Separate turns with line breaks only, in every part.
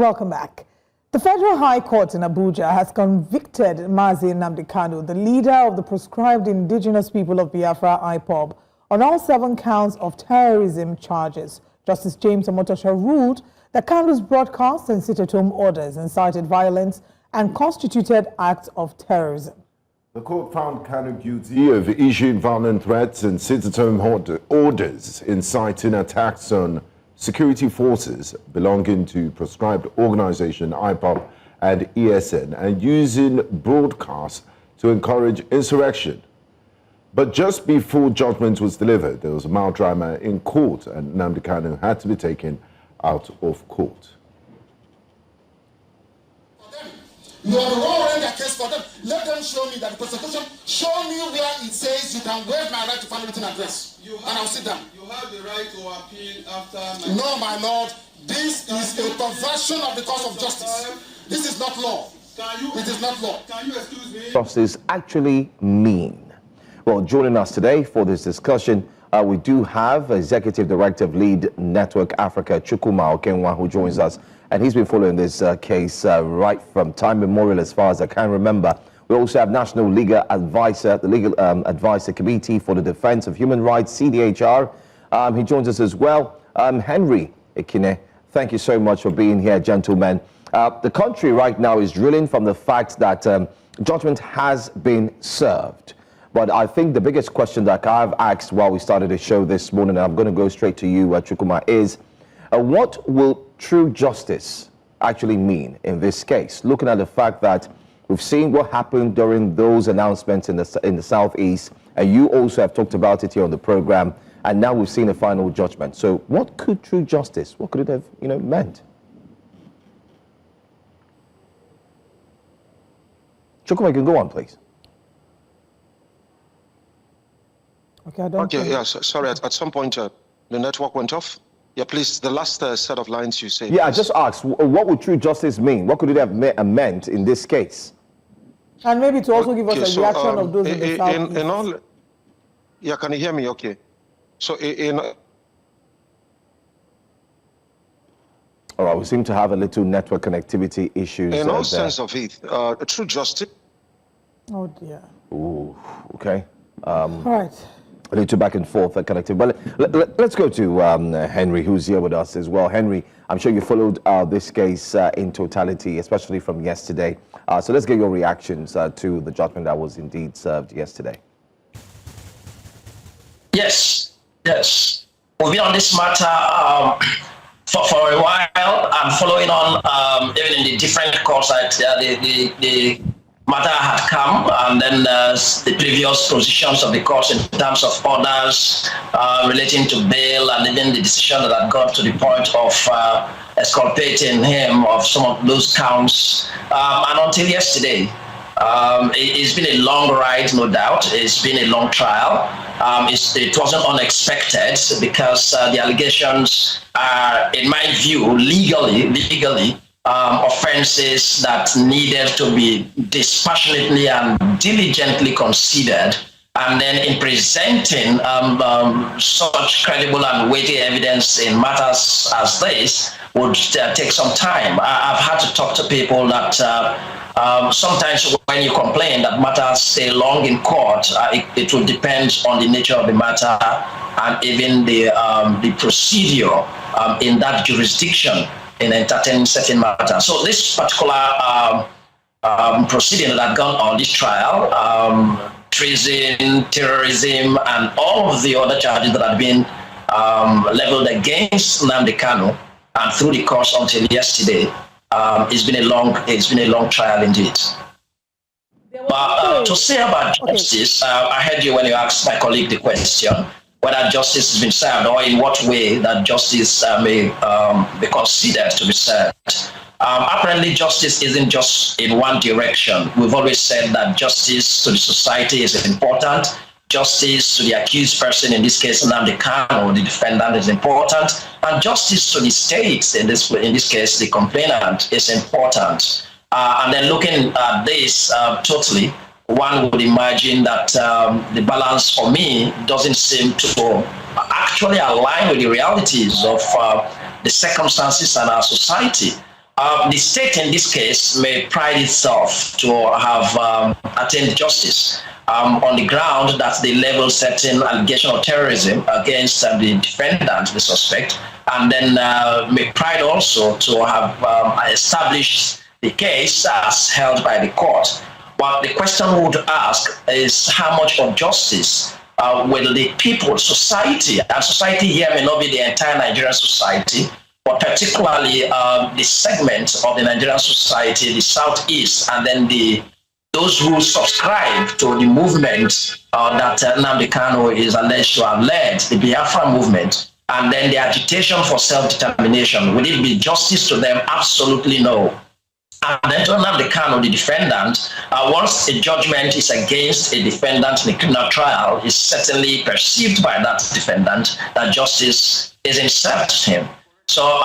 Welcome back. The Federal High Court in Abuja has convicted Nnamdi Kanu, the leader of the proscribed indigenous people of Biafra, IPOB, on all 7 counts of terrorism charges. Justice James Omotosho ruled that Kanu's broadcast and sit-at-home orders incited violence and constituted acts of terrorism.
The court found Kanu guilty of issuing violent threats and sit-at-home orders inciting attacks on security forces belonging to proscribed organization IPOB and ESN and using broadcasts to encourage insurrection. But just before judgment was delivered, there was a mild drama in court and Nnamdi Kanu had to be taken out of court.
You are the one running their case for them. Let them show me that the prosecution, show me where it says you can waive my right to family meeting address. And I'll sit down.
You have the right to appeal after...
No, my lord. This is a perversion of the cause of justice. This is not law. It is not law.
Can you excuse me?
Justice actually mean? Well, joining us today for this discussion, we do have Executive Director of Lead Network Africa, Chukwuma Okenwa, who joins us. And he's been following this case right from time immemorial, as far as I can remember. We also have National Legal Adviser, the Legal Adviser Committee for the Defense of Human Rights, CDHR. He joins us as well. Henry Ekine, thank you so much for being here, gentlemen. The country right now is drilling from the fact that judgment has been served. But I think the biggest question that I've asked while we started the show this morning, and I'm going to go straight to you, Chukwuma, is what will true justice actually mean in this case? Looking at the fact that we've seen what happened during those announcements in the Southeast, and you also have talked about it here on the program, and now we've seen a final judgment. So what could true justice, what could it have, meant? Chukwuma, you can go on, please.
Okay, yeah, sorry, at some point the network went off. Yeah, please, the last set of lines you say.
Yeah,
please.
I just asked, what would true justice mean? What could it have meant in this case?
And maybe to also give us a reaction of those in the South.
In all, yeah, can you hear me? Okay. So
All right, we seem to have a little network connectivity issues.
In all sense of it, true justice.
Oh dear.
Ooh, okay.
All right.
A little back and forth connected. But let's go to Henry, who's here with us as well. Henry, I'm sure you followed this case in totality, especially from yesterday. So let's get your reactions to the judgment that was indeed served yesterday.
Yes. We've been on this matter for a while. I'm following on even in the different courts that the matter had come, and then the previous positions of the court in terms of orders relating to bail, and even the decision that had got to the point of exculpating him of some of those counts. And until yesterday, it's been a long ride, no doubt. It's been a long trial. It wasn't unexpected because the allegations are, in my view, legally, offenses that needed to be dispassionately and diligently considered, and then in presenting such credible and weighty evidence in matters as this would take some time. I've had to talk to people that sometimes when you complain that matters stay long in court, it will depend on the nature of the matter and even the procedure in that jurisdiction in entertaining certain matters. So this particular proceeding that had gone on this trial, treason, terrorism, and all of the other charges that had been leveled against Nnamdi Kanu, and through the course until yesterday, it's been a long trial indeed. But to say about justice, I heard you when you asked my colleague the question whether justice has been served, or in what way that justice may be considered to be served. Apparently, justice isn't just in one direction. We've always said that justice to the society is important. Justice to the accused person, in this case, Nnamdi Kanu, the defendant, is important. And justice to the state, in this case, the complainant, is important. And then looking at this totally, one would imagine that the balance for me doesn't seem to actually align with the realities of the circumstances in our society. The state in this case may pride itself to have attained justice on the ground that they level certain allegation of terrorism against the defendant, the suspect, and then may pride also to have established the case as held by the court. But the question we would ask is how much of justice will the people, society, and society here may not be the entire Nigerian society, but particularly the segment of the Nigerian society, the Southeast, and then those who subscribe to the movement that Nnamdi Kanu is alleged to have led, the Biafra movement, and then the agitation for self-determination. Will it be justice to them? Absolutely no. And then to Nnamdi Kanu, the defendant, once a judgment is against a defendant in a criminal trial, is certainly perceived by that defendant that justice isn't served to him. So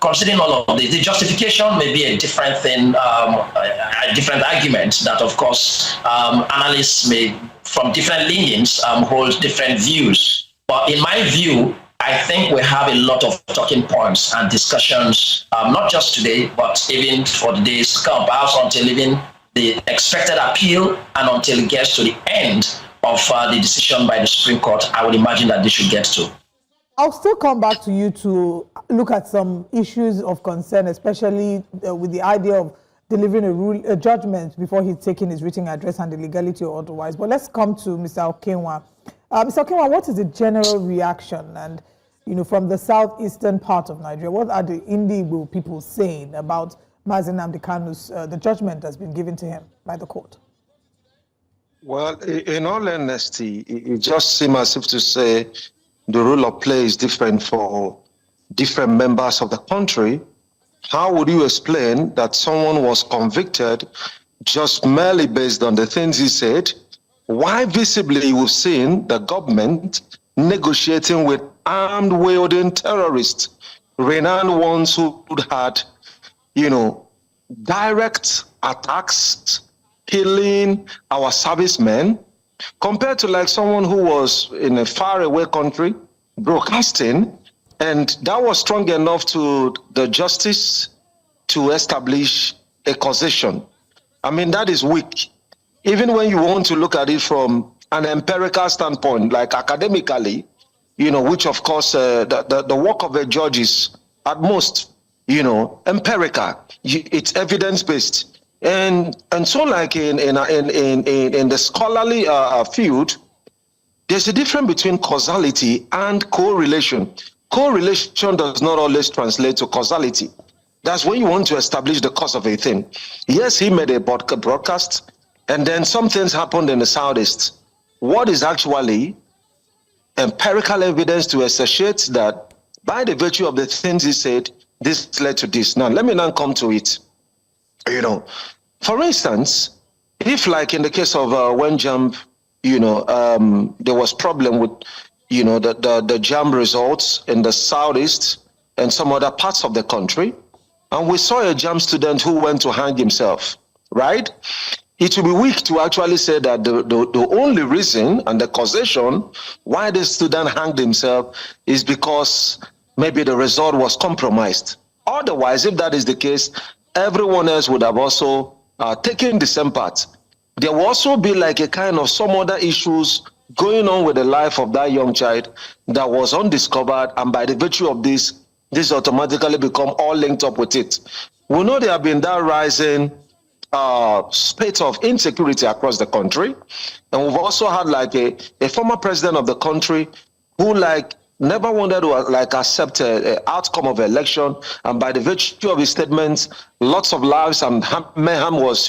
considering all of this, the justification may be a different thing, a different argument that, of course, analysts may, from different leanings, hold different views. But in my view, I think we have a lot of talking points and discussions, not just today, but even for the days to come, perhaps until even the expected appeal and until it gets to the end of the decision by the Supreme Court. I would imagine that they should get to.
I'll still come back to you to look at some issues of concern, especially with the idea of delivering a judgment before he's taking his written address and the legality or otherwise. But let's come to Mr. Okenwa. Mr. Okenwa, what is the general reaction? And, from the southeastern part of Nigeria, what are the Igbo people saying about Mazi Nnamdi Kanu's, the judgment that's been given to him by the court?
Well, in all honesty, it just seems as if to say the rule of play is different for different members of the country. How would you explain that someone was convicted just merely based on the things he said? Why visibly we've seen the government negotiating with armed wielding terrorists, renowned ones who had, direct attacks, killing our servicemen, compared to like someone who was in a faraway country broadcasting, and that was strong enough to the justice to establish a causation. I mean, that is weak. Even when you want to look at it from an empirical standpoint, like academically, which of course the work of a judge is at most, empirical. It's evidence-based. And so like in the scholarly field, there's a difference between causality and correlation. Correlation does not always translate to causality. That's when you want to establish the cause of a thing. Yes, he made a broadcast, and then some things happened in the Southeast. What is actually empirical evidence to associate that by the virtue of the things he said, this led to this? Now, let me now come to it. For instance, if like in the case of when JAMB, there was problem with, the JAMB results in the Southeast and some other parts of the country, and we saw a JAMB student who went to hang himself, right? It would be weak to actually say that the only reason and the causation why the student hanged himself is because maybe the result was compromised. Otherwise, if that is the case, everyone else would have also taken the same path. There will also be like a kind of some other issues going on with the life of that young child that was undiscovered, and by the virtue of this automatically become all linked up with it. We know there have been that rising spate of insecurity across the country, and we've also had like a former president of the country who like never wanted to like accept an outcome of election, and by the virtue of his statements, lots of lives and mayhem was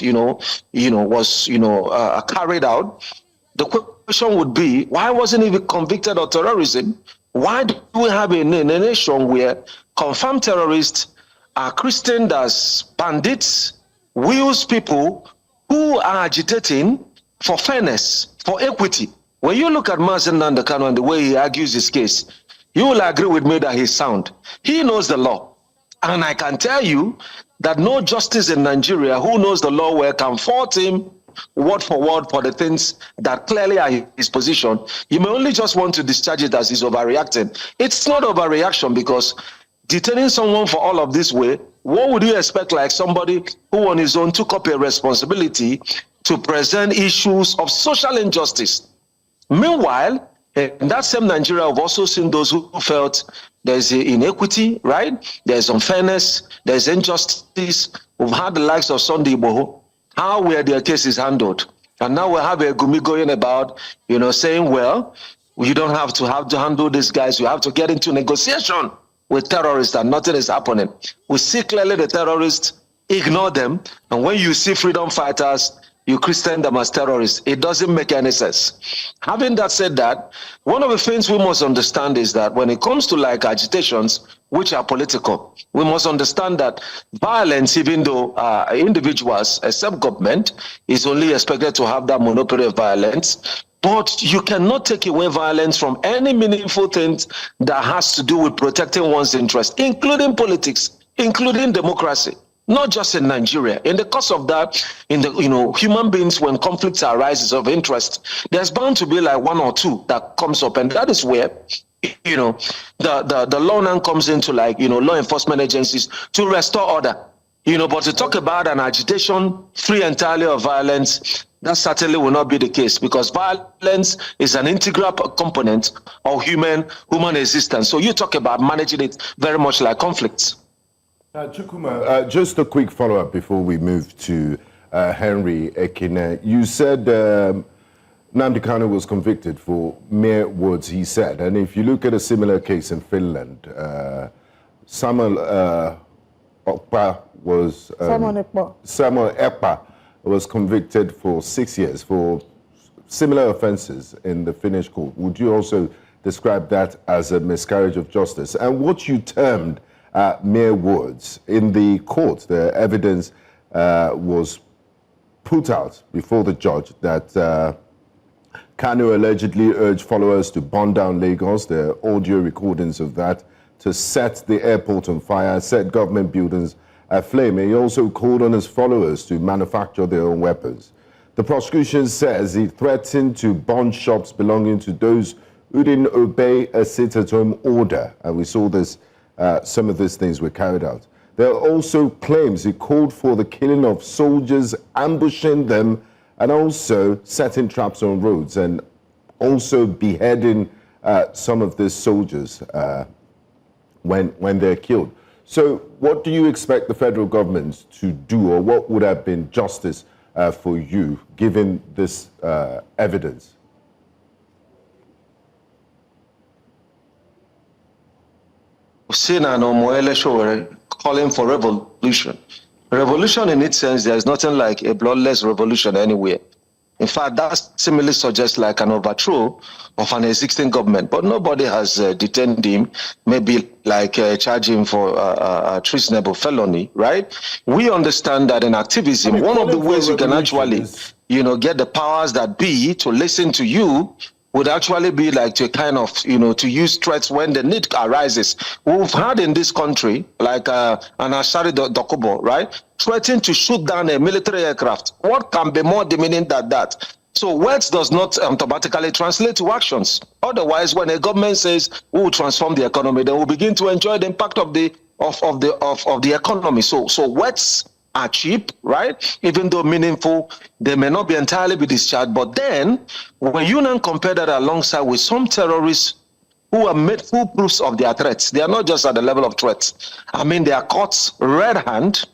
carried out. The question would be, why wasn't he convicted of terrorism? Why do we have a nation where confirmed terrorists are christened as bandits, wheels people who are agitating for fairness, for equity? When you look at Mazi Nnamdi Kanu and the way he argues his case, you will agree with me that he's sound. He knows the law. And I can tell you that no justice in Nigeria who knows the law well can fault him word for word for the things that clearly are his position. You may only just want to discharge it as he's overreacting. It's not overreaction, because detaining someone for all of this way what would you expect like somebody who on his own took up a responsibility to present issues of social injustice? Meanwhile, in that same Nigeria, I've also seen those who felt there's inequity, right? There's unfairness, there's injustice. We've had the likes of Sunday Igboho. How were their cases handled? And now we have a Gumi going about, saying, well, you don't have to handle these guys. You have to get into negotiation with terrorists and nothing is happening. We see clearly the terrorists ignore them. And when you see freedom fighters, you Christian them as terrorists. It doesn't make any sense. Having that said that, one of the things we must understand is that when it comes to like agitations, which are political, we must understand that violence, even though individuals, except government, is only expected to have that monopoly of violence. But you cannot take away violence from any meaningful things that has to do with protecting one's interest, including politics, including democracy. Not just in Nigeria. In the course of that, in the human beings, when conflicts arises of interest, there's bound to be like one or two that comes up, and that is where the law now comes into like law enforcement agencies to restore order. But to talk about an agitation free entirely of violence, that certainly will not be the case, because violence is an integral component of human existence. So you talk about managing it very much like conflicts.
Chukwuma, just a quick follow-up before we move to Henry Ekine. You said Nnamdi Kanu was convicted for mere words he said. And if you look at a similar case in Finland, Samuel Ekpa was convicted for 6 years for similar offenses in the Finnish court. Would you also describe that as a miscarriage of justice? And what you termed mere words. In the court, the evidence was put out before the judge that Kanu allegedly urged followers to burn down Lagos, the audio recordings of that, to set the airport on fire, set government buildings aflame. He also called on his followers to manufacture their own weapons. The prosecution says he threatened to burn shops belonging to those who didn't obey a sit-at-home order. And we saw this. Some of these things were carried out. There are also claims he called for the killing of soldiers, ambushing them, and also setting traps on roads, and also beheading some of these soldiers when they're killed. So what do you expect the federal government to do, or what would have been justice for you, given this evidence?
Seen an Omoele calling for revolution. Revolution in its sense, there's nothing like a bloodless revolution anywhere. In fact, that similarly suggests like an overthrow of an existing government, but nobody has detained him, maybe like charge him for a treasonable felony, right? We understand that in activism, one of the ways you can actually, get the powers that be to listen to you would actually be like to kind of, to use threats when the need arises. We've had in this country, like Anashari Dokubo, right? Threatening to shoot down a military aircraft. What can be more demeaning than that? So words does not automatically translate to actions. Otherwise, when a government says we will transform the economy, then we'll begin to enjoy the impact of the economy. So words are cheap, right? Even though meaningful, they may not be entirely be discharged. But then, when you now compare that alongside with some terrorists who have made full proofs of their threats, they are not just at the level of threats. I mean, they are caught red hand,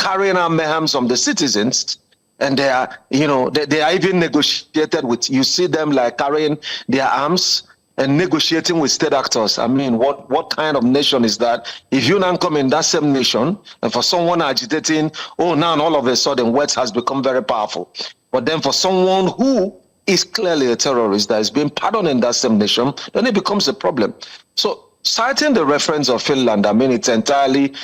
carrying out mayhem on the citizens, and they are, they are even negotiated with. You see them like carrying their arms and negotiating with state actors. I mean, what kind of nation is that? If you now come in that same nation, and for someone agitating, now all of a sudden words has become very powerful. But then for someone who is clearly a terrorist that is being pardoned in that same nation, then it becomes a problem. So citing the reference of Finland, I mean, it's entirely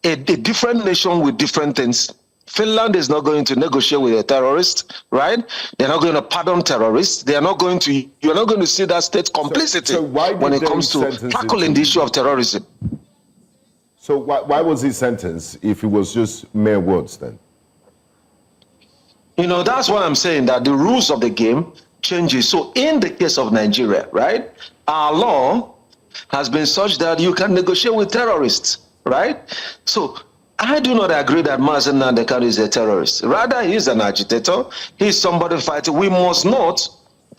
a different nation with different things. Finland is not going to negotiate with a terrorist, right? They're not going to pardon terrorists. You're not going to see that state complicity when it comes to tackling the issue of terrorism.
So why was he sentenced if it was just mere words then?
That's why I'm saying that the rules of the game changes. So in the case of Nigeria, right, our law has been such that you can negotiate with terrorists, right? So I do not agree that Nnamdi Kanu is a terrorist. Rather, he is an agitator. He is somebody fighting. We must not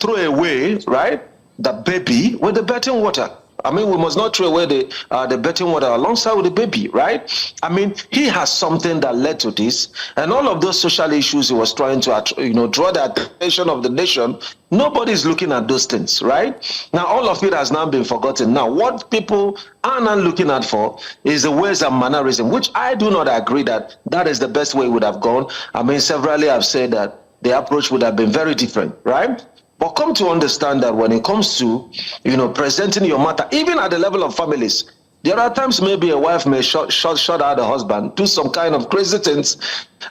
throw away, right, the baby with the bathing water. I mean, we must not throw away the bathing water alongside with the baby, right? I mean, he has something that led to this, and all of those social issues he was trying to, draw the attention of the nation. Nobody is looking at those things, right? Now, all of it has now been forgotten. Now, what people are not looking at for is the ways and mannerism, which I do not agree that that is the best way it would have gone. I mean, severally I've said that the approach would have been very different, right? But come to understand that when it comes to, presenting your matter, even at the level of families, there are times maybe a wife may shut out the husband, do some kind of crazy things,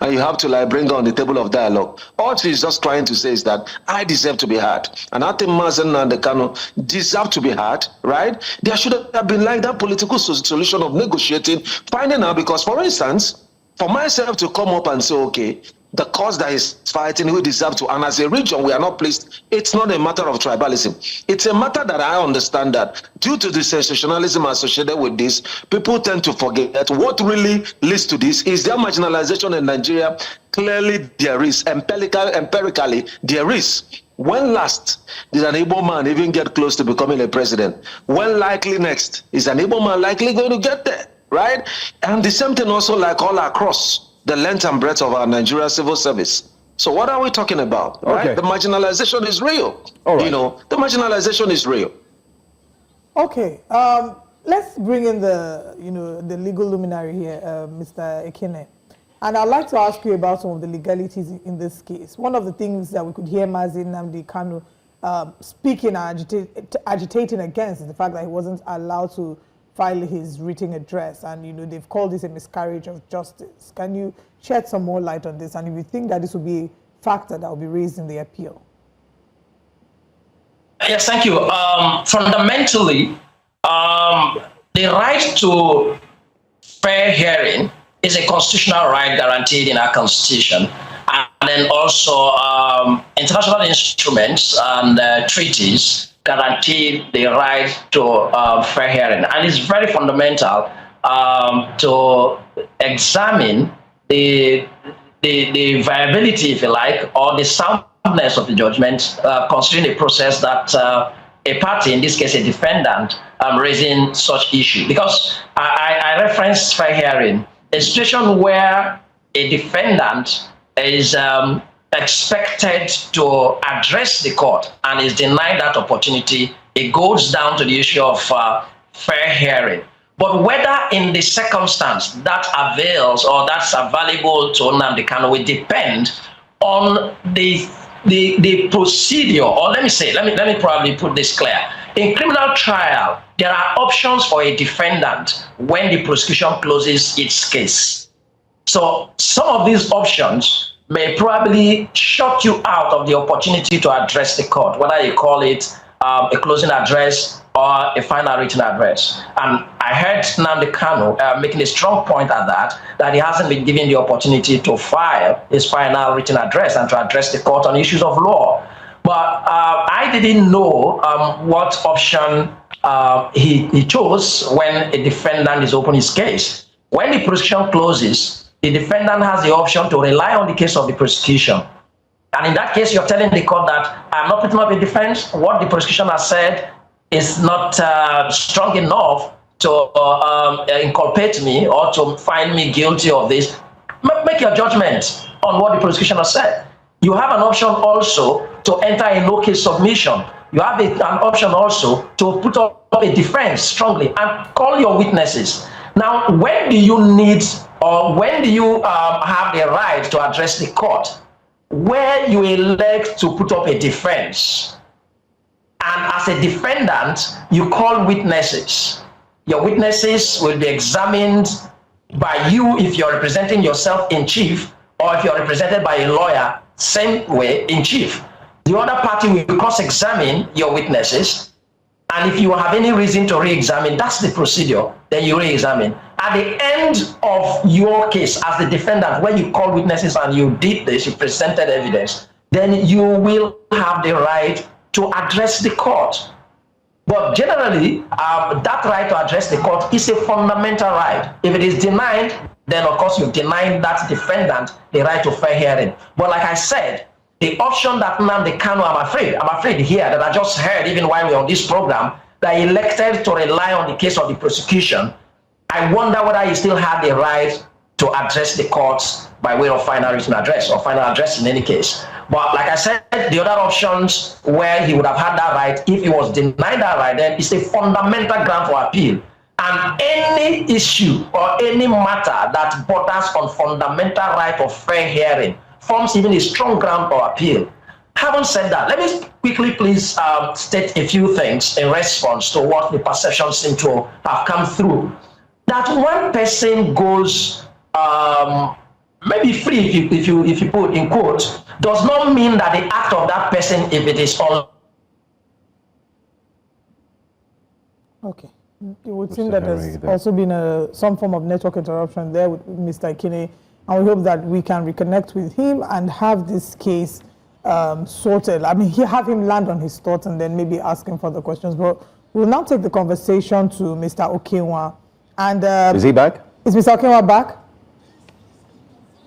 and you have to bring her on the table of dialogue. All she's just trying to say is that I deserve to be heard. And I think Nnamdi Kanu deserve to be heard, right? There should have been that political solution of negotiating, finding out, because for instance, for myself to come up and say, okay, the cause that is fighting, we deserve to, and as a region, we are not pleased. It's not a matter of tribalism. It's a matter that I understand that due to the sensationalism associated with this, people tend to forget what really leads to this is their marginalization in Nigeria. Clearly, there is, empirically, there is. When last did an Igbo man even get close to becoming a president? When likely next is an Igbo man likely going to get there, right? And the same thing also all across the length and breadth of our Nigeria civil service. So what are we talking about, right?
Okay.
The marginalization is real.
All right.
The marginalization is real.
Okay, let's bring in the legal luminary here, Mr. Ekine. And I'd like to ask you about some of the legalities in this case. One of the things that we could hear Mazi Nnamdi Kanu speaking and agitating against is the fact that he wasn't allowed to file his written address, and they've called this a miscarriage of justice. Can you shed some more light on this, and if you think that this will be a factor that will be raised in the appeal?
Yes, thank you. Fundamentally, the right to fair hearing is a constitutional right guaranteed in our constitution, and then also international instruments and treaties guarantee the right to fair hearing. And it's very fundamental to examine the viability, if you like, or the soundness of the judgment, considering a process that a party, in this case a defendant, raising such issue. Because I referenced fair hearing, a situation where a defendant is expected to address the court and is denied that opportunity, it goes down to the issue of fair hearing. But whether in the circumstance that avails or that's available to Nnamdi Kanu will depend on the procedure, or let me probably put this clear. In criminal trial, there are options for a defendant when the prosecution closes its case. So some of these options may probably shut you out of the opportunity to address the court, whether you call it a closing address or a final written address. And I heard Nnamdi Kanu making a strong point at that he hasn't been given the opportunity to file his final written address and to address the court on issues of law. But I didn't know what option he chose when a defendant is opening his case. When the prosecution closes, the defendant has the option to rely on the case of the prosecution. And in that case, you're telling the court that I'm not putting up a defense. What the prosecution has said is not strong enough to inculpate me or to find me guilty of this. Make your judgment on what the prosecution has said. You have an option also to enter a no-case submission. You have an option also to put up a defense strongly and call your witnesses. Now, when do you need or when do you have the right to address the court? Where you elect to put up a defense. And as a defendant, you call witnesses. Your witnesses will be examined by you if you're representing yourself in chief, or if you're represented by a lawyer, same way in chief. The other party will cross-examine your witnesses. And if you have any reason to re-examine, that's the procedure, then you re-examine. At the end of your case as the defendant, when you call witnesses and you did this, you presented evidence, then you will have the right to address the court. But generally, that right to address the court is a fundamental right. If it is denied, then of course you deny that defendant the right to fair hearing. But like I said, the option that Nnamdi Kanu, I'm afraid here that I just heard even while we're on this program, that he elected to rely on the case of the prosecution. I wonder whether he still had the right to address the courts by way of final written address or final address in any case. But like I said, the other options where he would have had that right, if he was denied that right, then it's a fundamental ground for appeal. And any issue or any matter that borders on fundamental right of fair hearing forms even a strong ground for appeal. Having said that, let me quickly please state a few things in response to what the perceptions seem to have come through. That one person goes maybe free, if you put in quotes, does not mean that the act of that person, if it is all.
Okay. It would seem that there's also been some form of network interruption there with Mr. Ekine, and we hope that we can reconnect with him and have this case sorted. I mean, have him land on his thoughts and then maybe ask him further questions. But we'll now take the conversation to Mr. Okenwa. And
is he back?
Is Mr. Okenwa back?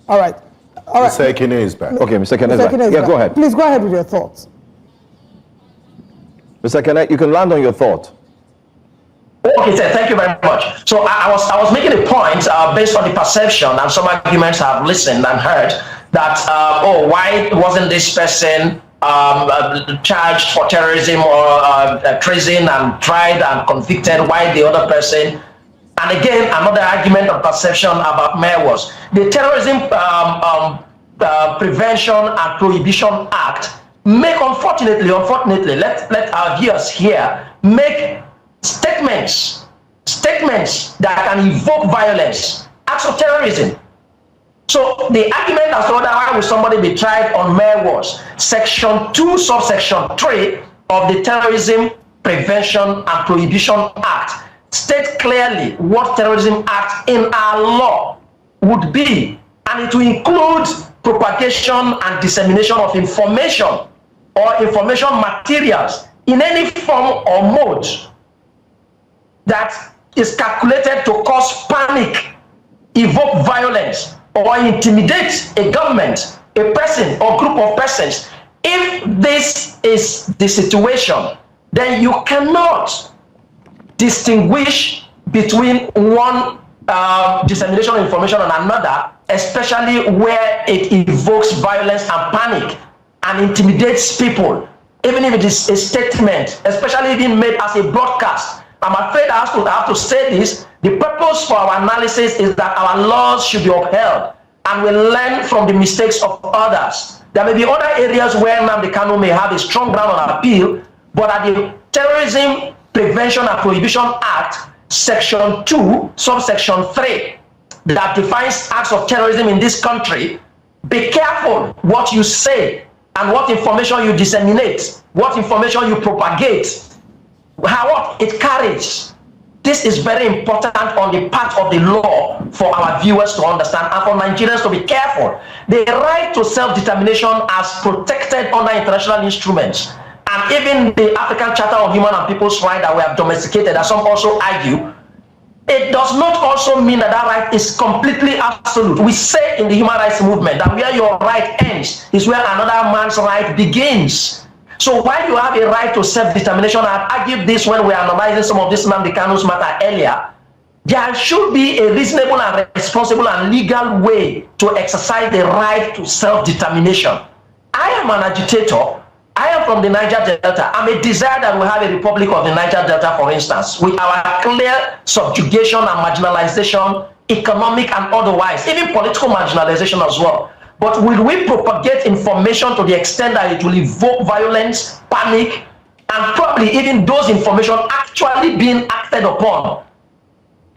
All right. All right.
Mr. Ekine is back.
Okay, Mr. Ekine is back.
Ekine is back.
Go ahead.
Please go ahead with your thoughts.
Mr. Ekine, you can land on your thought.
Okay, sir, thank you very much. So I was making a point based on the perception, and some arguments I've listened and heard, that, why wasn't this person charged for terrorism or treason and tried and convicted, why the other person? And again, another argument of perception about Mayor was the Terrorism Prevention and Prohibition Act unfortunately, let our viewers here make statements that can evoke violence, acts of terrorism. So the argument as to why would somebody be tried on Mayor was Section 2, subsection 3 of the Terrorism Prevention and Prohibition Act state clearly what Terrorism Act in our law would be, and it will include propagation and dissemination of information or information materials in any form or mode that is calculated to cause panic, evoke violence, or intimidate a government, a person, or group of persons. If this is the situation, then you cannot distinguish between one dissemination of information and another, especially where it evokes violence and panic and intimidates people, even if it is a statement, especially being made as a broadcast. I'm afraid I have to say this. The purpose for our analysis is that our laws should be upheld and we learn from the mistakes of others. There may be other areas where Nnamdi Kanu may have a strong ground on appeal, but at the Terrorism Prevention and Prohibition Act, Section 2, subsection 3, that defines acts of terrorism in this country, be careful what you say and what information you disseminate, what information you propagate, what it carries. This is very important on the part of the law for our viewers to understand and for Nigerians to be careful. The right to self-determination as protected under international instruments and even the African Charter on Human and People's Rights that we have domesticated, as some also argue, it does not also mean that that right is completely absolute. We say in the human rights movement that where your right ends is where another man's right begins. So while you have a right to self-determination, I've argued this when we are analyzing some of this Nnamdi Kanu's matter earlier, there should be a reasonable and responsible and legal way to exercise the right to self-determination. I am an agitator. I am from the Niger Delta. I'm a desire that we have a Republic of the Niger Delta, for instance, with our clear subjugation and marginalization, economic and otherwise, even political marginalization as well. But will we propagate information to the extent that it will evoke violence, panic, and probably even those information actually being acted upon?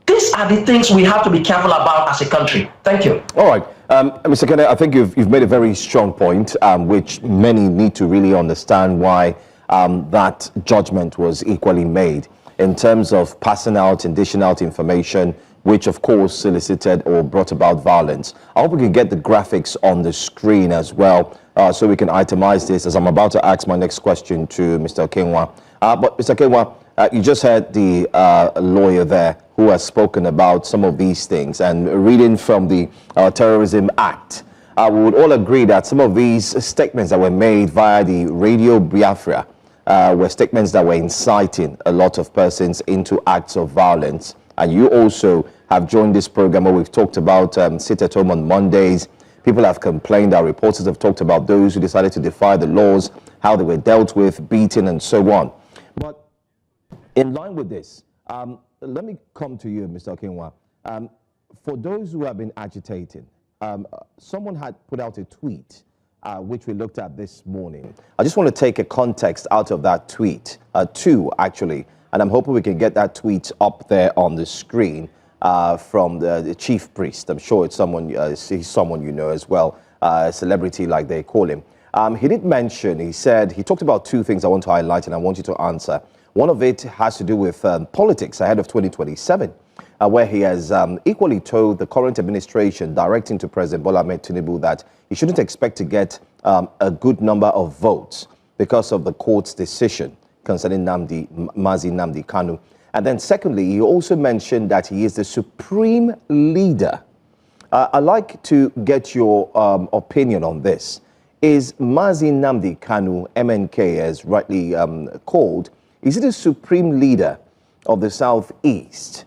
These are the things we have to be careful about as a country. Thank you.
All right. Mr. Ekine, I think you've made a very strong point, which many need to really understand why that judgment was equally made in terms of passing out, dishing out information, which of course solicited or brought about violence. I hope we can get the graphics on the screen as well, so we can itemize this as I'm about to ask my next question to Mr. Okenwa. But Mr. Okenwa, You just heard the lawyer there who has spoken about some of these things, and reading from the Terrorism Act, we would all agree that some of these statements that were made via the Radio Biafra were statements that were inciting a lot of persons into acts of violence. And you also have joined this program where we've talked about sit at home on Mondays. People have complained, our reporters have talked about those who decided to defy the laws, how they were dealt with, beaten, and so on. But in line with this, let me come to you, Mr. Okenwa. For those who have been agitating, someone had put out a tweet, which we looked at this morning. I just want to take a context out of that tweet, two actually, and I'm hoping we can get that tweet up there on the screen from the chief priest. I'm sure it's someone, he's someone you know as well, a celebrity like they call him. He did mention, he talked about two things I want to highlight and I want you to answer. One of it has to do with politics ahead of 2027, where he has equally told the current administration, directing to President Bola Ahmed Tinubu, that he shouldn't expect to get a good number of votes because of the court's decision concerning Nnamdi Kanu. And then secondly, he also mentioned that he is the supreme leader. I'd like to get your opinion on this. Is Nnamdi Kanu, MNK as rightly called, is he the supreme leader of the Southeast?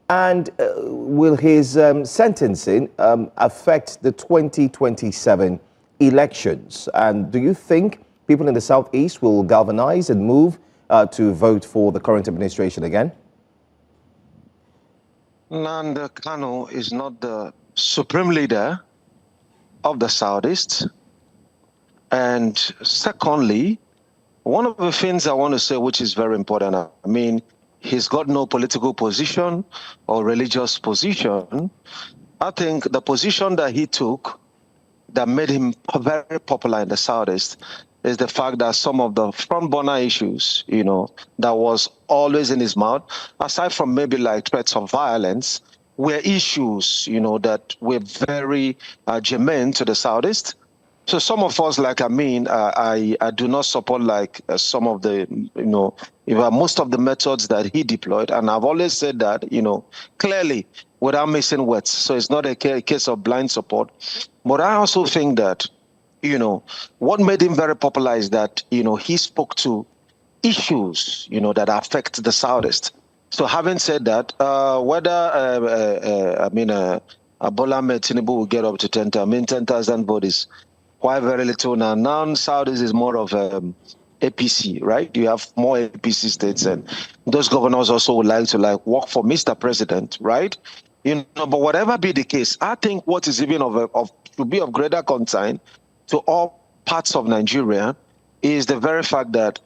And will his sentencing affect the 2027 elections? And do you think people in the Southeast will galvanize and move to vote for the current administration again?
Nnamdi Kanu is not the supreme leader of the Southeast. And secondly, one of the things I want to say, which is very important, I mean, he's got no political position or religious position. I think the position that he took that made him very popular in the Southeast is the fact that some of the front burner issues, you know, that was always in his mouth, aside from maybe like threats of violence, were issues, you know, that were very germane to the Southeast. So some of us, like, I do not support like some of the, you know, most of the methods that he deployed. And I've always said that, you know, clearly without missing words. So it's not a case of blind support. But I also think that, you know, what made him very popular is that, you know, he spoke to issues, you know, that affect the Southeast. So having said that, whether, Bola Ahmed Tinubu will get up to 10,000 votes, quite very little now. Now Southeast is more of APC, right? You have more APC states, and those governors also would like to like work for Mr. President, right? You know, but whatever be the case, I think what is even should be of greater concern to all parts of Nigeria is the very fact that,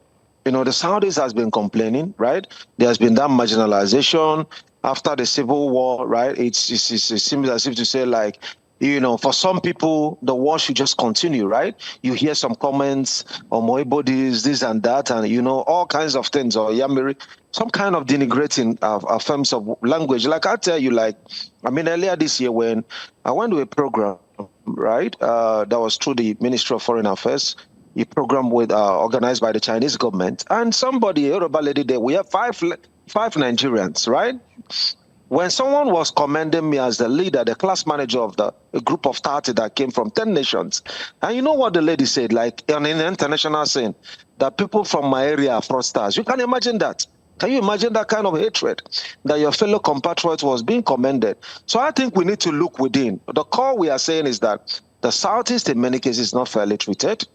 you know, the Southeast has been complaining, right? There has been that marginalization after the Civil War, right? It seems as if to say like, you know, for some people, the war should just continue, right? You hear some comments on Moibo this and that, and, you know, all kinds of things, or Yamiri, some kind of denigrating forms of language. Like I tell you, like, I mean, earlier this year when I went to a program, right, that was through the Ministry of Foreign Affairs, a program with organized by the Chinese government, and somebody, a Yoruba lady there, we have five Nigerians, right? When someone was commending me as the leader, the class manager of a group of 30 that came from 10 nations, and you know what the lady said, like on an international scene, that people from my area are fraudsters. You can imagine that. Can you imagine that kind of hatred that your fellow compatriot was being commended? So I think we need to look within. The core we are saying is that the Southeast in many cases is not fairly treated.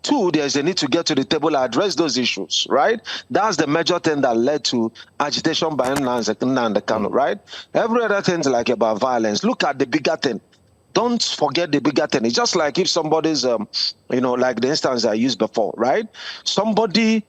Two, there's a need to get to the table and address those issues, right? That's the major thing that led to agitation by Nnamdi Kanu, right? Every other thing is like about violence. Look at the bigger thing. Don't forget the bigger thing. It's just like if somebody's, you know, like the instance I used before, right? Somebody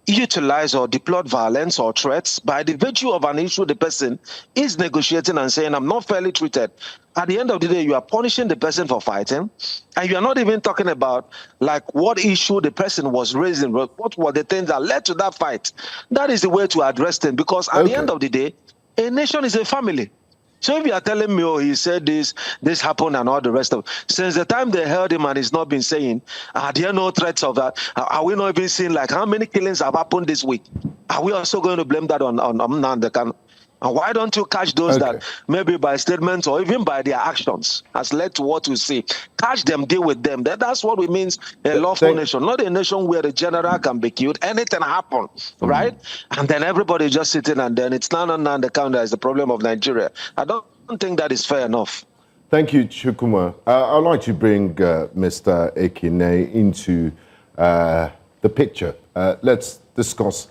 utilize or deployed violence or threats by the virtue of an issue the person is negotiating and saying, I'm not fairly treated. At the end of the day, you are punishing the person for fighting, and you are not even talking about like what issue the person was raising, what were the things that led to that fight. That is the way to address them, because at the end of the day, a nation is a family. So if you are telling me, oh, he said this happened and all the rest of it, since the time they heard him and he's not been saying, are there no threats of that? Are we not even seeing like how many killings have happened this week? Are we also going to blame that on Nnamdi Kanu? And why don't you catch those that maybe by statements or even by their actions has led to what we see? Catch them, deal with them. That's what it means a lawful nation, not a nation where the general can be killed, anything happen, right? And then everybody just sitting and then it's not on the counter as the problem of Nigeria. I don't think that is fair enough.
Thank you, Chukwuma. I'd like to bring Mr. Ekine into the picture. Let's discuss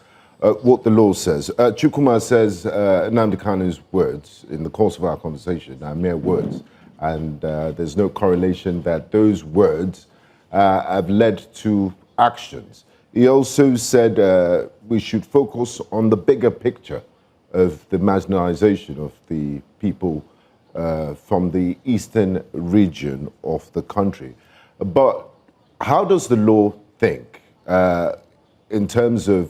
what the law says. Chukwuma says Nnamdi Kanu's words in the course of our conversation are mere words, and there's no correlation that those words have led to actions. He also said we should focus on the bigger picture of the marginalization of the people from the eastern region of the country. But how does the law think in terms of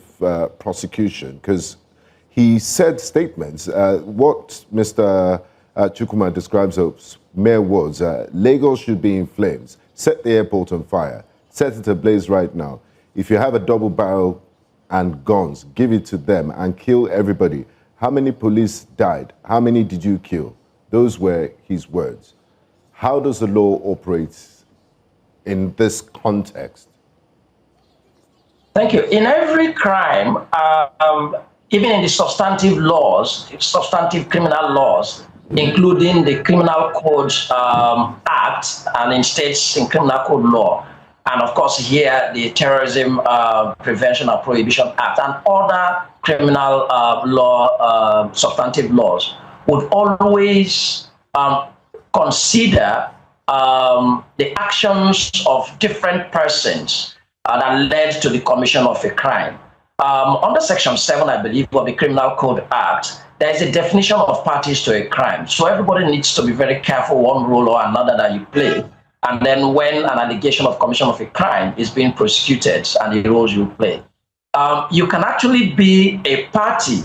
prosecution? Because he said statements, what Mr. Chukwuma describes as mere words. Lagos should be in flames. Set the airport on fire. Set it ablaze right now. If you have a double barrel and guns, give it to them and kill everybody. How many police died? How many did you kill? Those were his words. How does the law operate in this context?
Thank you. In every crime, even in the substantive laws, substantive criminal laws, including the Criminal Code Act and in states in Criminal Code law, and of course here the Terrorism Prevention and Prohibition Act and other criminal law, substantive laws, would always consider the actions of different persons that led to the commission of a crime. Under Section 7, I believe, of the Criminal Code Act, there is a definition of parties to a crime. So everybody needs to be very careful one role or another that you play. And then when an allegation of commission of a crime is being prosecuted and the roles you play, you can actually be a party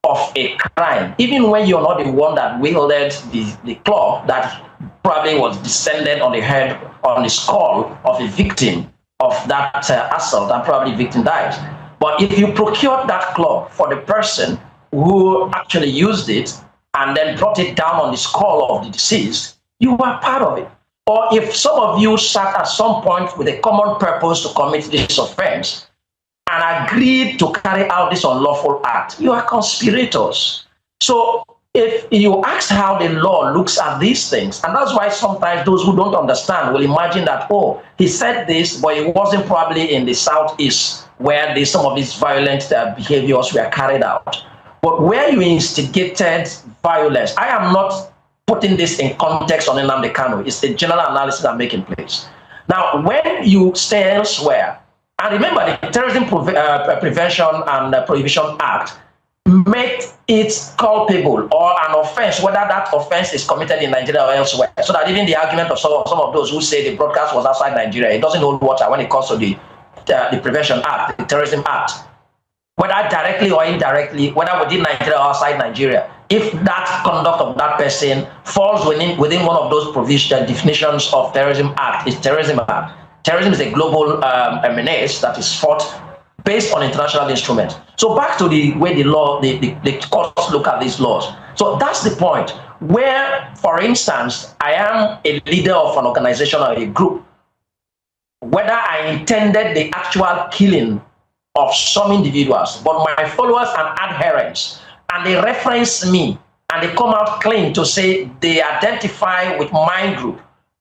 of a crime, even when you're not the one that wielded the club that probably was descended on the head, on the skull of a victim of that assault, and probably the victim died. But if you procured that club for the person who actually used it and then brought it down on the skull of the deceased, you were part of it. Or if some of you sat at some point with a common purpose to commit this offense and agreed to carry out this unlawful act, you are conspirators. So if you ask how the law looks at these things, and that's why sometimes those who don't understand will imagine that, oh, he said this, but it wasn't probably in the southeast where some of these violent behaviors were carried out. But where you instigated violence, I am not putting this in context on Nnamdi Kanu. It's the general analysis I'm making place. Now, when you stay elsewhere, and remember the Terrorism Prevention and Prohibition Act made it culpable or an offense, whether that offense is committed in Nigeria or elsewhere. So that even the argument of some of those who say the broadcast was outside Nigeria, it doesn't hold water when it comes to the Prevention Act, the Terrorism Act. Whether directly or indirectly, whether within Nigeria or outside Nigeria, if that conduct of that person falls within one of those definitions of Terrorism Act, it's Terrorism Act. Terrorism is a global menace that is fought based on international instruments. So back to the way the law, the courts look at these laws. So that's the point where, for instance, I am a leader of an organization or a group, whether I intended the actual killing of some individuals, but my followers and adherents, and they reference me, and they come out clean to say they identify with my group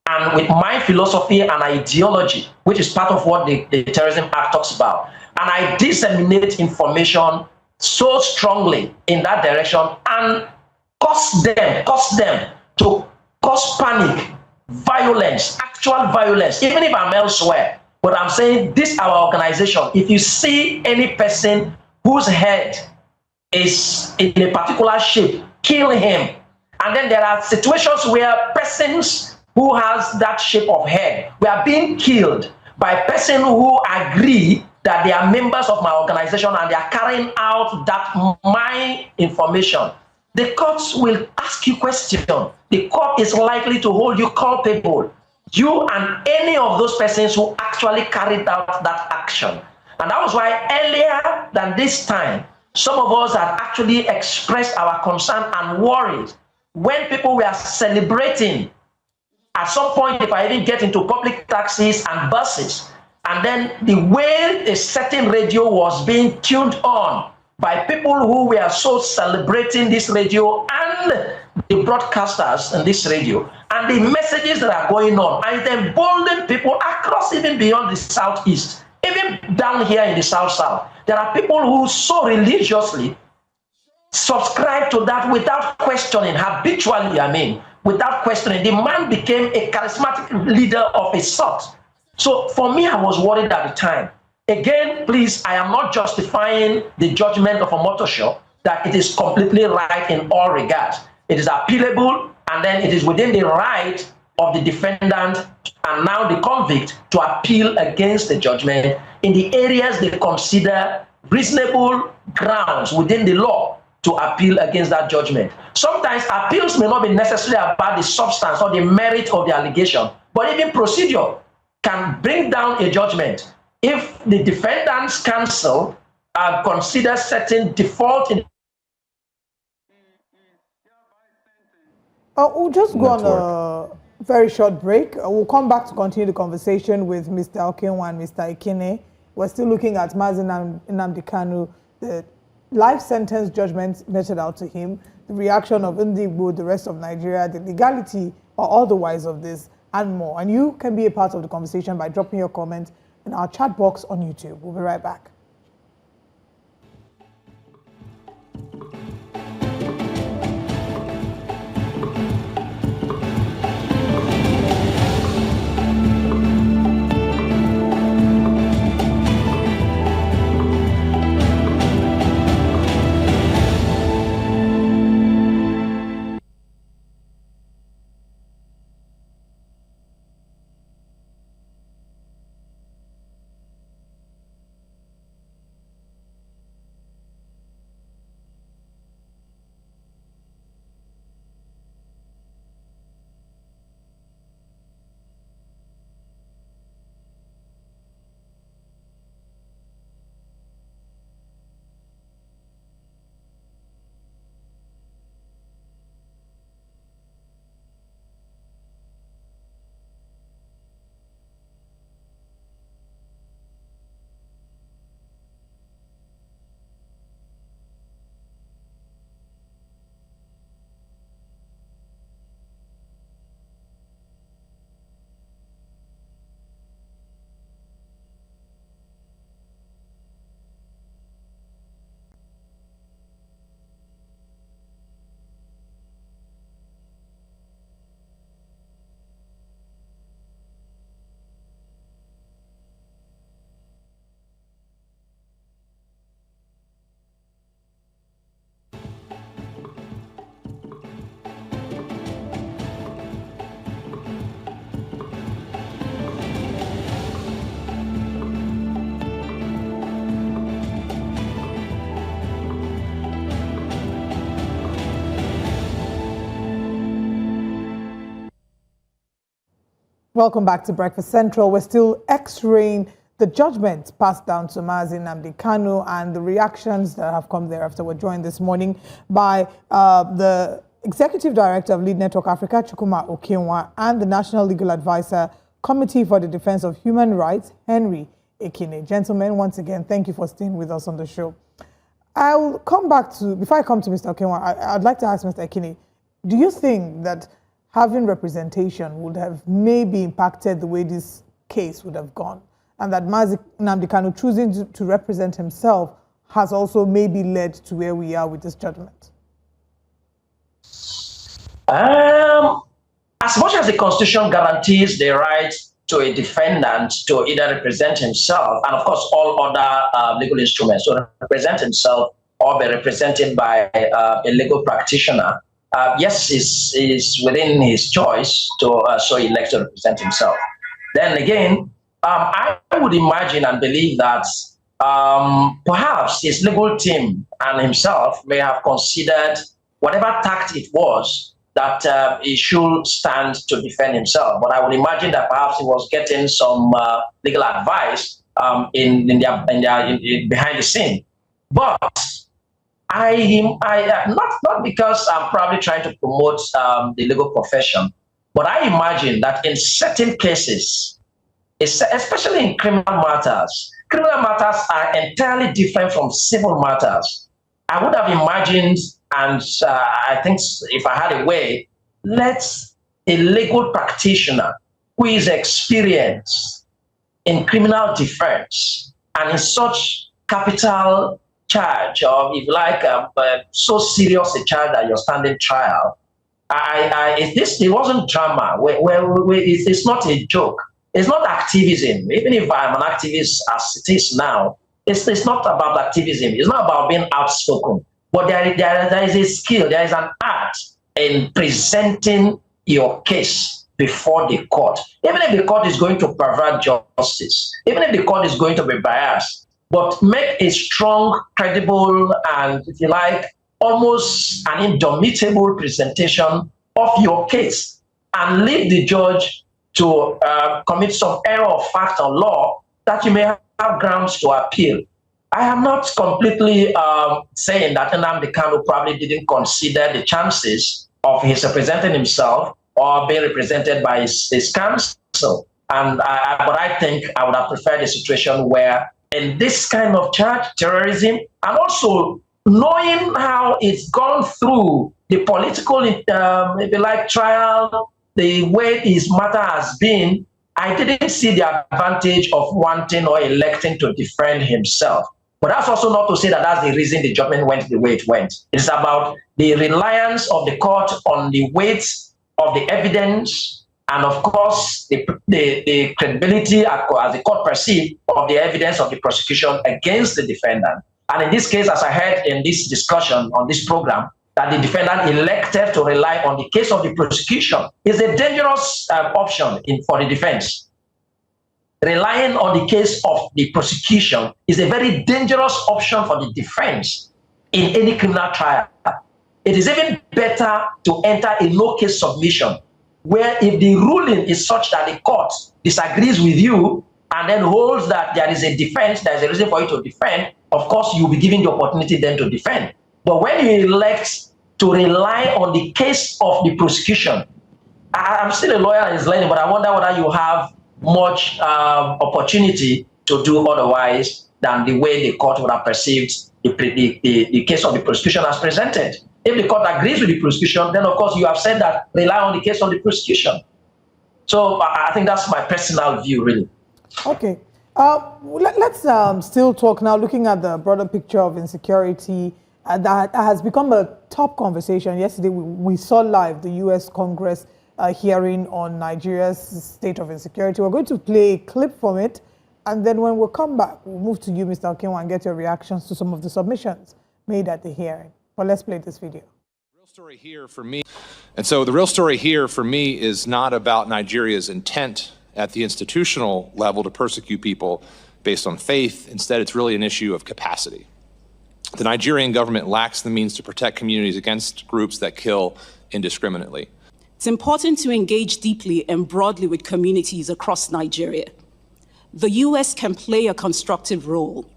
and with my philosophy and ideology, which is part of what the Terrorism Act talks about. And I disseminate information so strongly in that direction and cause them to cause panic, violence, actual violence, even if I'm elsewhere. But I'm saying this, our organization, if you see any person whose head is in a particular shape, kill him. And then there are situations where persons who has that shape of head were being killed by persons who agree that they are members of my organization and they are carrying out that my information. The courts will ask you questions. The court is likely to hold you culpable, you and any of those persons who actually carried out that action. And that was why earlier than this time, Some of us had actually expressed our concern and worries when people were celebrating. At some point, if I even get into public taxis and buses, and then the way a certain radio was being tuned on by people who were so celebrating this radio and the broadcasters in this radio, and the messages that are going on, and it emboldened people across, even beyond the Southeast, even down here in the South. There are people who so religiously subscribe to that without questioning, habitually, without questioning. The man became a charismatic leader of a sort. So for me, I was worried at the time. Again, please, I am not justifying the judgment of Omotosho that it is completely right in all regards. It is appealable, and then it is within the right of the defendant and now the convict to appeal against the judgment in the areas they consider reasonable grounds within the law to appeal against that judgment. Sometimes appeals may not be necessarily about the substance or the merit of the allegation, but even procedure can bring down a judgment if the defendant's counsel considers certain default in.
We'll just go on a very short break. We'll come back to continue the conversation with Mr. Okenwa and Mr. Ekine. We're still looking at Nnamdi Kanu, the life sentence judgment meted out to him, the reaction of Ndigbo, the rest of Nigeria, the legality or otherwise of this, and more. And you can be a part of the conversation by dropping your comment in our chat box on YouTube. We'll be right back. Welcome back to Breakfast Central. We're still x-raying the judgment passed down to Nnamdi Kanu and the reactions that have come thereafter. We're joined this morning by the Executive Director of Lead Network Africa, Chukwuma Okenwa, and the National Legal Adviser, Committee for the Defense of Human Rights, Henry Ekine. Gentlemen, once again, thank you for staying with us on the show. I'll come back to, before I come to Mr. Okenwa, I'd like to ask Mr. Ekine, do you think that having representation would have maybe impacted the way this case would have gone, and that Nnamdi Kanu choosing to represent himself has also maybe led to where we are with this judgment?
As much as the Constitution guarantees the right to a defendant to either represent himself, and of course all other legal instruments, to represent himself or be represented by a legal practitioner, yes, is within his choice to so he elects to represent himself. Then again, I would imagine and believe that perhaps his legal team and himself may have considered whatever tact it was that he should stand to defend himself. But I would imagine that perhaps he was getting some legal advice behind the scene. But Not because I'm probably trying to promote the legal profession, but I imagine that in certain cases, especially in criminal matters are entirely different from civil matters. I would have imagined, and I think if I had a way, let a legal practitioner who is experienced in criminal defense and in such capital charge, or if you like, so serious a charge that you're standing trial. It wasn't drama. It's not a joke. It's not activism. Even if I'm an activist as it is now, it's not about activism. It's not about being outspoken. But there is a skill, there is an art in presenting your case before the court. Even if the court is going to pervert justice, even if the court is going to be biased, but make a strong, credible, and if you like, almost an indomitable presentation of your case, and leave the judge to commit some error of fact or law that you may have grounds to appeal. I am not completely saying that Nnamdi Kanu probably didn't consider the chances of his representing himself or being represented by his counsel. But I think I would have preferred a situation where in this kind of charge, terrorism, and also knowing how it's gone through the political, maybe like trial, the way his matter has been, I didn't see the advantage of wanting or electing to defend himself. But that's also not to say that that's the reason the judgment went the way it went. It's about the reliance of the court on the weight of the evidence and, of course, the credibility as the court perceived of the evidence of the prosecution against the defendant. And in this case, as I heard in this discussion on this program, that the defendant elected to rely on the case of the prosecution is a dangerous option for the defense. Relying on the case of the prosecution is a very dangerous option for the defense in any criminal trial. It is even better to enter a no-case submission, where if the ruling is such that the court disagrees with you and then holds that there is a defense, there is a reason for you to defend, of course, you'll be given the opportunity then to defend. But when you elect to rely on the case of the prosecution, I'm still a lawyer and is learning, but I wonder whether you have much opportunity to do otherwise than the way the court would have perceived the case of the prosecution as presented. If the court agrees with the prosecution, then of course you have said that rely on the case of the prosecution. So I think that's my personal view, really.
Okay. Let's still talk now, looking at the broader picture of insecurity that has become a top conversation. Yesterday, we saw live the U.S. Congress hearing on Nigeria's state of insecurity. We're going to play a clip from it, and then when we come back, we'll move to you, Mr. Okenwa, and get your reactions to some of the submissions made at the hearing. But let's play this video.
Real story here for me, and so the real story here for me is not about Nigeria's intent at the institutional level to persecute people based on faith. Instead, it's really an issue of capacity. The Nigerian government lacks the means to protect communities against groups that kill indiscriminately.
It's important to engage deeply and broadly with communities across Nigeria. The U.S. can play a constructive role,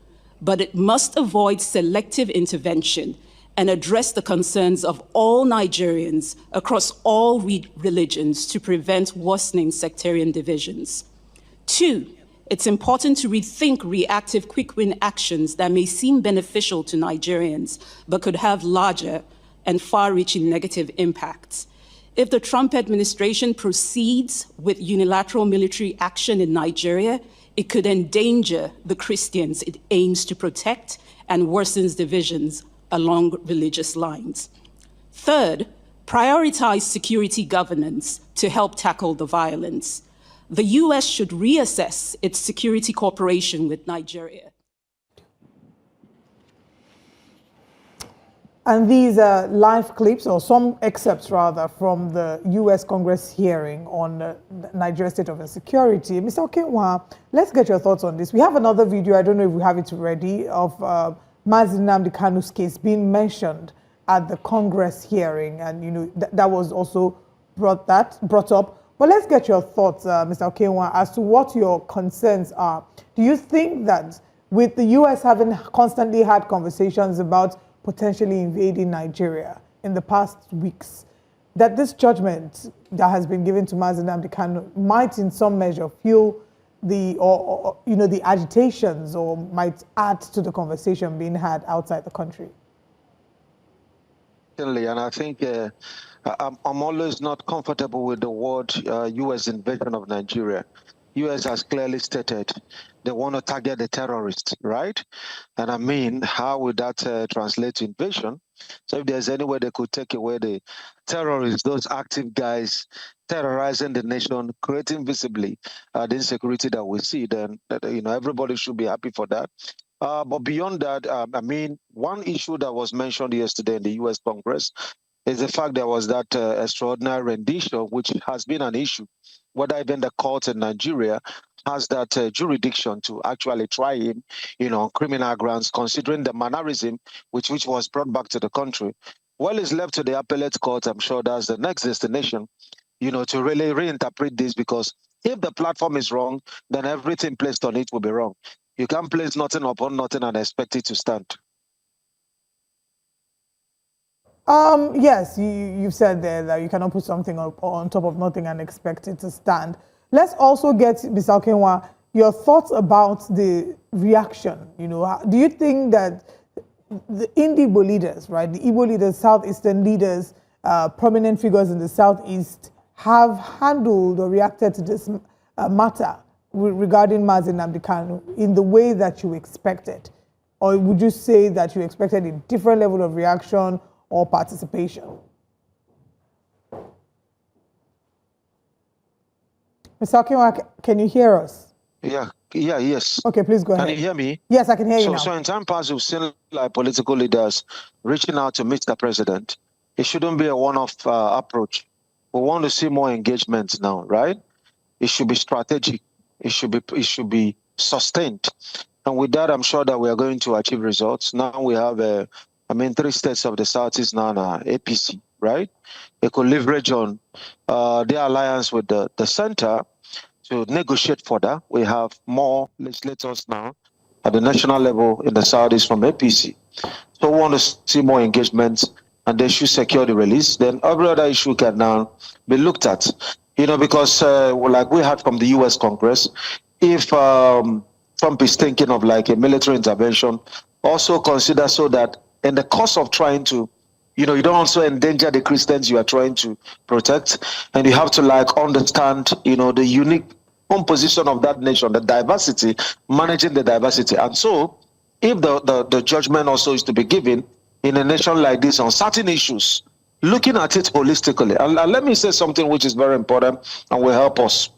but it must avoid selective intervention and address the concerns of all Nigerians across all religions to prevent worsening sectarian divisions. 2, it's important to rethink reactive quick-win actions that may seem beneficial to Nigerians, but could have larger and far-reaching negative impacts. If the Trump administration proceeds with unilateral military action in Nigeria, it could endanger the Christians it aims to protect and worsens divisions along religious lines. 3rd, prioritize security governance to help tackle the violence. The U.S. should reassess its security cooperation with Nigeria.
And these are live clips, or some excerpts rather, from the U.S. Congress hearing on Nigeria's state of insecurity. Mr. Okenwa, let's get your thoughts on this. We have another video, I don't know if we have it ready, of Nnamdi Kanu's case being mentioned at the Congress hearing, and you know that was also brought up. But let's get your thoughts, Mr. Okenwa, as to what your concerns are. Do you think that with the U.S. having constantly had conversations about potentially invading Nigeria in the past weeks, that this judgment that has been given to Nnamdi Kanu might in some measure fuel the, the agitations, or might add to the conversation being had outside the country?
And I think I'm always not comfortable with the word U.S. invasion of Nigeria. U.S. has clearly stated they want to target the terrorists, right? And I mean, how would that translate to invasion? So if there's any way they could take away the terrorists, those active guys terrorizing the nation, creating visibly the insecurity that we see, then everybody should be happy for that. But beyond that, I mean, one issue that was mentioned yesterday in the U.S. Congress is the fact there was that extraordinary rendition, which has been an issue, whether even the court in Nigeria has that jurisdiction to actually try him, on criminal grounds, considering the mannerism which was brought back to the country. Well, it's left to the appellate court. I'm sure that's the next destination, to really reinterpret this, because if the platform is wrong, then everything placed on it will be wrong. You can't place nothing upon nothing and expect it to stand.
Yes, you've said there that you cannot put something up on top of nothing and expect it to stand. Let's also get, Mr. Okenwa, your thoughts about the reaction. Do you think that the Igbo leaders, right, the Igbo leaders, Southeastern leaders, prominent figures in the Southeast have handled or reacted to this matter regarding Nnamdi Kanu in the way that you expected? Or would you say that you expected a different level of reaction or participation? Mr. Okenwa, can you hear us?
Yes.
Okay, please go ahead.
Can you hear me?
Yes, I can hear you now.
So in time past, we've seen like political leaders reaching out to Mr. President. It shouldn't be a one-off approach. We want to see more engagement now, right? It should be strategic. It should be sustained. And with that, I'm sure that we are going to achieve results. Now we have 3 states of the Southeast now are APC, right? They could leverage on their alliance with the center to negotiate further. We have more legislators now at the national level in the Southeast from APC. So we want to see more engagement, and they should secure the release. Then every other issue can now be looked at. Because like we heard from the U.S. Congress, if Trump is thinking of like a military intervention, also consider so that in the course of trying to, you don't also endanger the Christians you are trying to protect, and you have to like understand, the unique composition of that nation, the diversity, managing the diversity. And so if the judgment also is to be given in a nation like this on certain issues, looking at it holistically. And let me say something which is very important and will help us.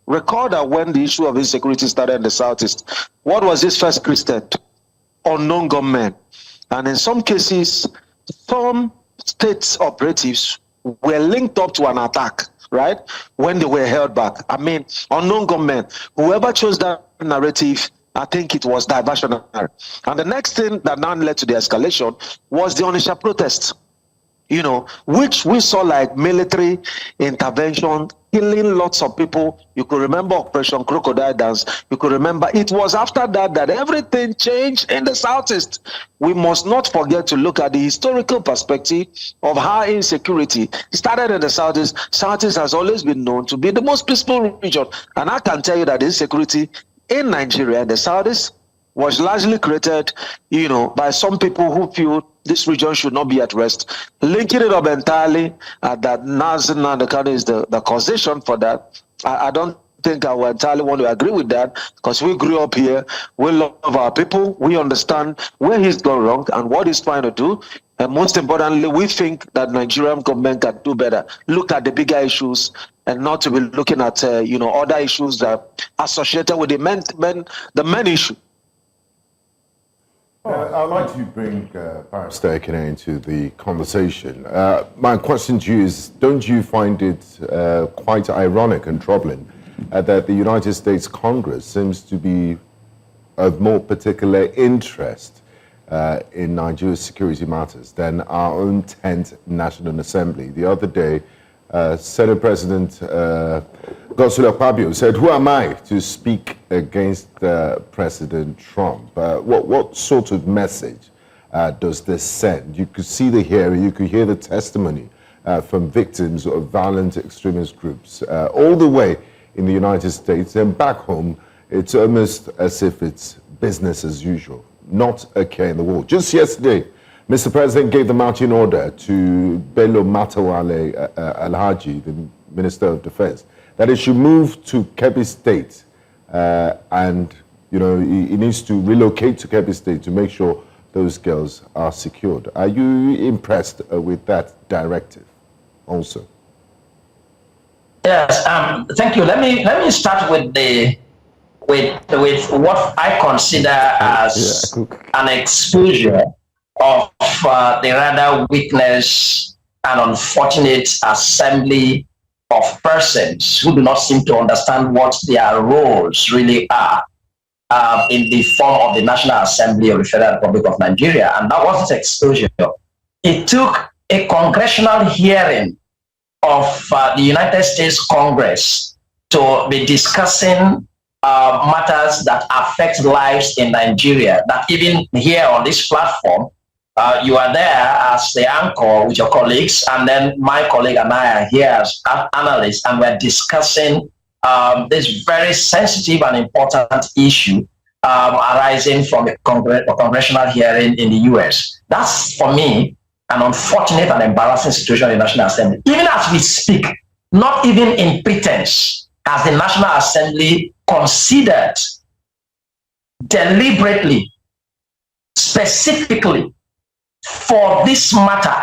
Recall that when the issue of insecurity started in the Southeast, what was this first Christian? Unknown gunmen. And in some cases, some state operatives were linked up to an attack, right? When they were held back. Unknown gunmen. Whoever chose that narrative, I think it was diversionary. And the next thing that now led to the escalation was the Onitsha protest. Which we saw like military intervention, killing lots of people. You could remember Operation Crocodile Dance. You could remember it was after that everything changed in the Southeast. We must not forget to look at the historical perspective of how insecurity started in the Southeast. Southeast has always been known to be the most peaceful region. And I can tell you that insecurity in Nigeria and the Southeast was largely created, by some people who feel this region should not be at rest. Linking it up entirely that Nnamdi Kanu is the causation for that, I don't think I would entirely want to agree with that, because we grew up here, we love our people, we understand where he's gone wrong and what he's trying to do. And most importantly, we think that Nigerian government can do better. Look at the bigger issues and not to be looking at, other issues that are associated with the main issue.
I'd like to bring Barrister Ekine into the conversation. My question to you is, don't you find it quite ironic and troubling that the United States Congress seems to be of more particular interest in Nigeria's security matters than our own 10th National Assembly? The other day, Senate President Godswill Akpabio said, "Who am I to speak against President Trump?" What sort of message does this send? You could see the hearing, you could hear the testimony from victims of violent extremist groups all the way in the United States, and back home, it's almost as if it's business as usual, not a care in the world. Just yesterday, Mr. President gave the marching order to Bello Matawale Alhaji, the Minister of Defense, that he should move to Kebbi State, and he needs to relocate to Kebbi State to make sure those girls are secured. Are you impressed with that directive also?
Yes, thank you. Let me start with what I consider as an exposure of the rather weakness and unfortunate assembly of persons who do not seem to understand what their roles really are in the form of the National Assembly of the Federal Republic of Nigeria. And that was its exposure. It took a congressional hearing of the United States Congress to be discussing matters that affect lives in Nigeria, that even here on this platform, you are there as the anchor with your colleagues, and then my colleague and I are here as analysts, and we're discussing this very sensitive and important issue arising from a congressional hearing in the US. That's, for me, an unfortunate and embarrassing situation in the National Assembly. Even as we speak, not even in pretense, has the National Assembly considered deliberately, specifically for this matter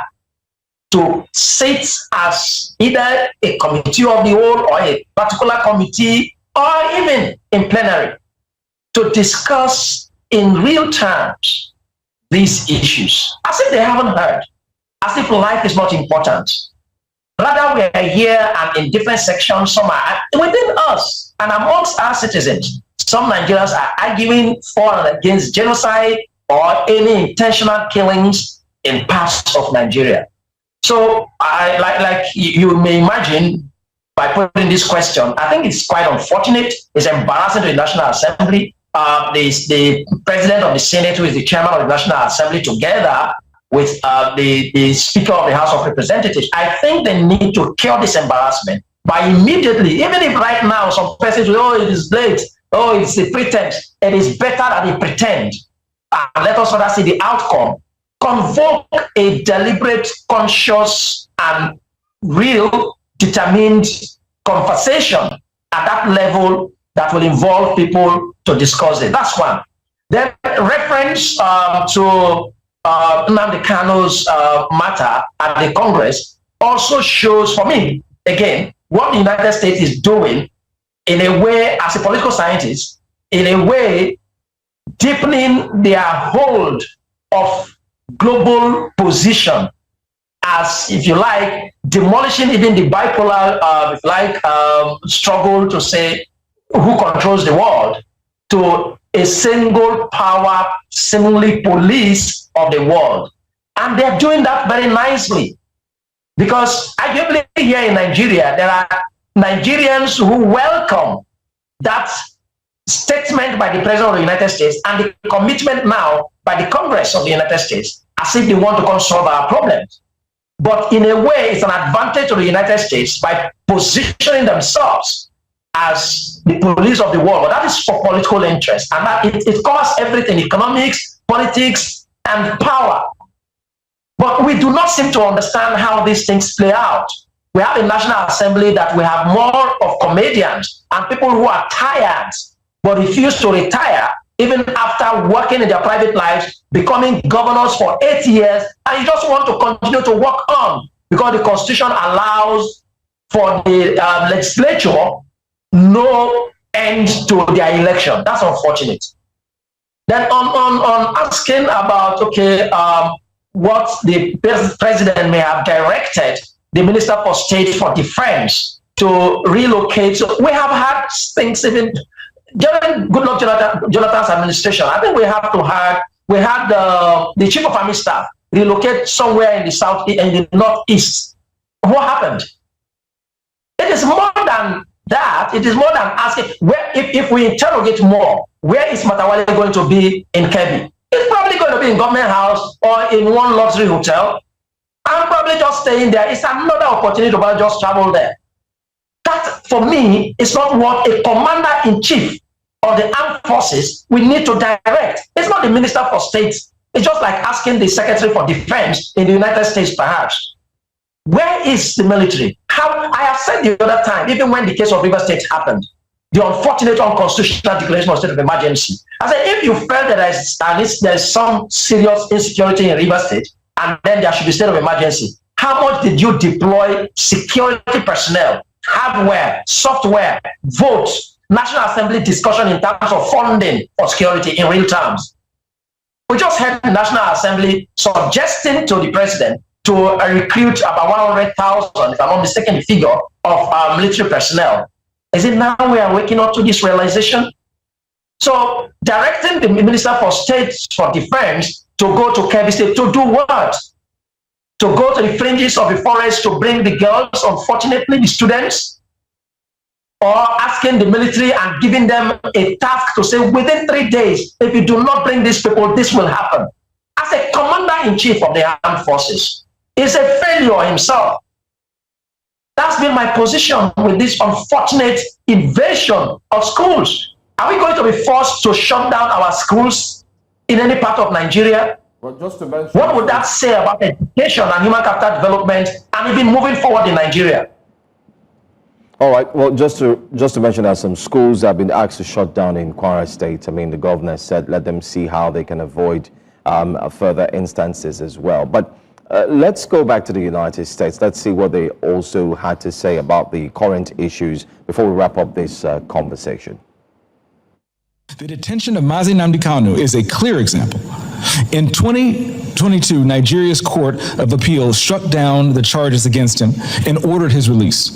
to sit as either a committee of the whole or a particular committee or even in plenary to discuss in real terms these issues, as if they haven't heard, as if life is not important. Rather, we are here and in different sections, some are within us and amongst our citizens. Some Nigerians are arguing for and against genocide or any intentional killings in parts of Nigeria. So, like you may imagine, by putting this question, I think it's quite unfortunate. It's embarrassing to the National Assembly. The president of the Senate, who is the chairman of the National Assembly, together with the Speaker of the House of Representatives, I think they need to cure this embarrassment by immediately, even if right now some persons will, oh, it is late, oh, it's a pretense, it is better that they pretend. And let us rather see the outcome. Convoke a deliberate, conscious, and real, determined conversation at that level that will involve people to discuss it. That's one. Then reference to Nnamdi Kanu's matter at the Congress also shows, for me, again, what the United States is doing in a way, as a political scientist, in a way, deepening their hold of global position as, if you like, demolishing even the bipolar, struggle to say who controls the world to a single power, seemingly police of the world. And they're doing that very nicely. Because arguably here in Nigeria, there are Nigerians who welcome that statement by the President of the United States and the commitment now by the Congress of the United States, as if they want to come solve our problems. But in a way, it's an advantage to the United States by positioning themselves as the police of the world. But that is for political interest. And that it covers everything: economics, politics, and power. But we do not seem to understand how these things play out. We have a National Assembly that we have more of comedians and people who are tired but refuse to retire even after working in their private lives, becoming governors for 8 years, and you just want to continue to work on because the Constitution allows for the legislature no end to their election. That's unfortunate. Then on asking about, okay, what the president may have directed the Minister for State for Defense to relocate. So we have had things even during Goodluck Jonathan's administration. I think we had the Chief of Army Staff relocate somewhere in the south, in the northeast. What happened? It is more than that. It is more than asking where, if we interrogate more, where is Matawale going to be in Kebbi? It's probably going to be in government house or in one luxury hotel? I'm probably just staying there. It's another opportunity to just travel there. That, for me, is not what a commander-in-chief of the armed forces we need to direct. It's not the Minister for State. It's just like asking the Secretary for Defense in the United States, perhaps. Where is the military? How I have said the other time, even when the case of River State happened, the unfortunate unconstitutional declaration of state of emergency. I said, if you felt that there is some serious insecurity in River State, and then there should be state of emergency, how much did you deploy security personnel, hardware, software, votes, National Assembly discussion in terms of funding for security in real terms? We just had the National Assembly suggesting to the president to recruit about 100,000, if I'm not mistaken, the figure of military personnel. Is it now we are waking up to this realization? So directing the Minister for State for Defense to go to Kebbi State to do what? To go to the fringes of the forest to bring the girls, unfortunately, the students? Or asking the military and giving them a task to say, within 3 days, if you do not bring these people, this will happen. As a commander-in-chief of the armed forces, he's a failure himself. That's been my position with this unfortunate invasion of schools. Are we going to be forced to shut down our schools in any part of Nigeria?
Well, just to mention,
what would that say about education and human capital development and even moving forward in Nigeria?
All right. Well, just to mention that some schools have been asked to shut down in Kwara State. I mean, the governor said let them see how they can avoid further instances as well. But let's go back to the United States. Let's see what they also had to say about the current issues before we wrap up this conversation.
The detention of Nnamdi Kanu is a clear example. In 2022, Nigeria's Court of Appeal struck down the charges against him and ordered his release.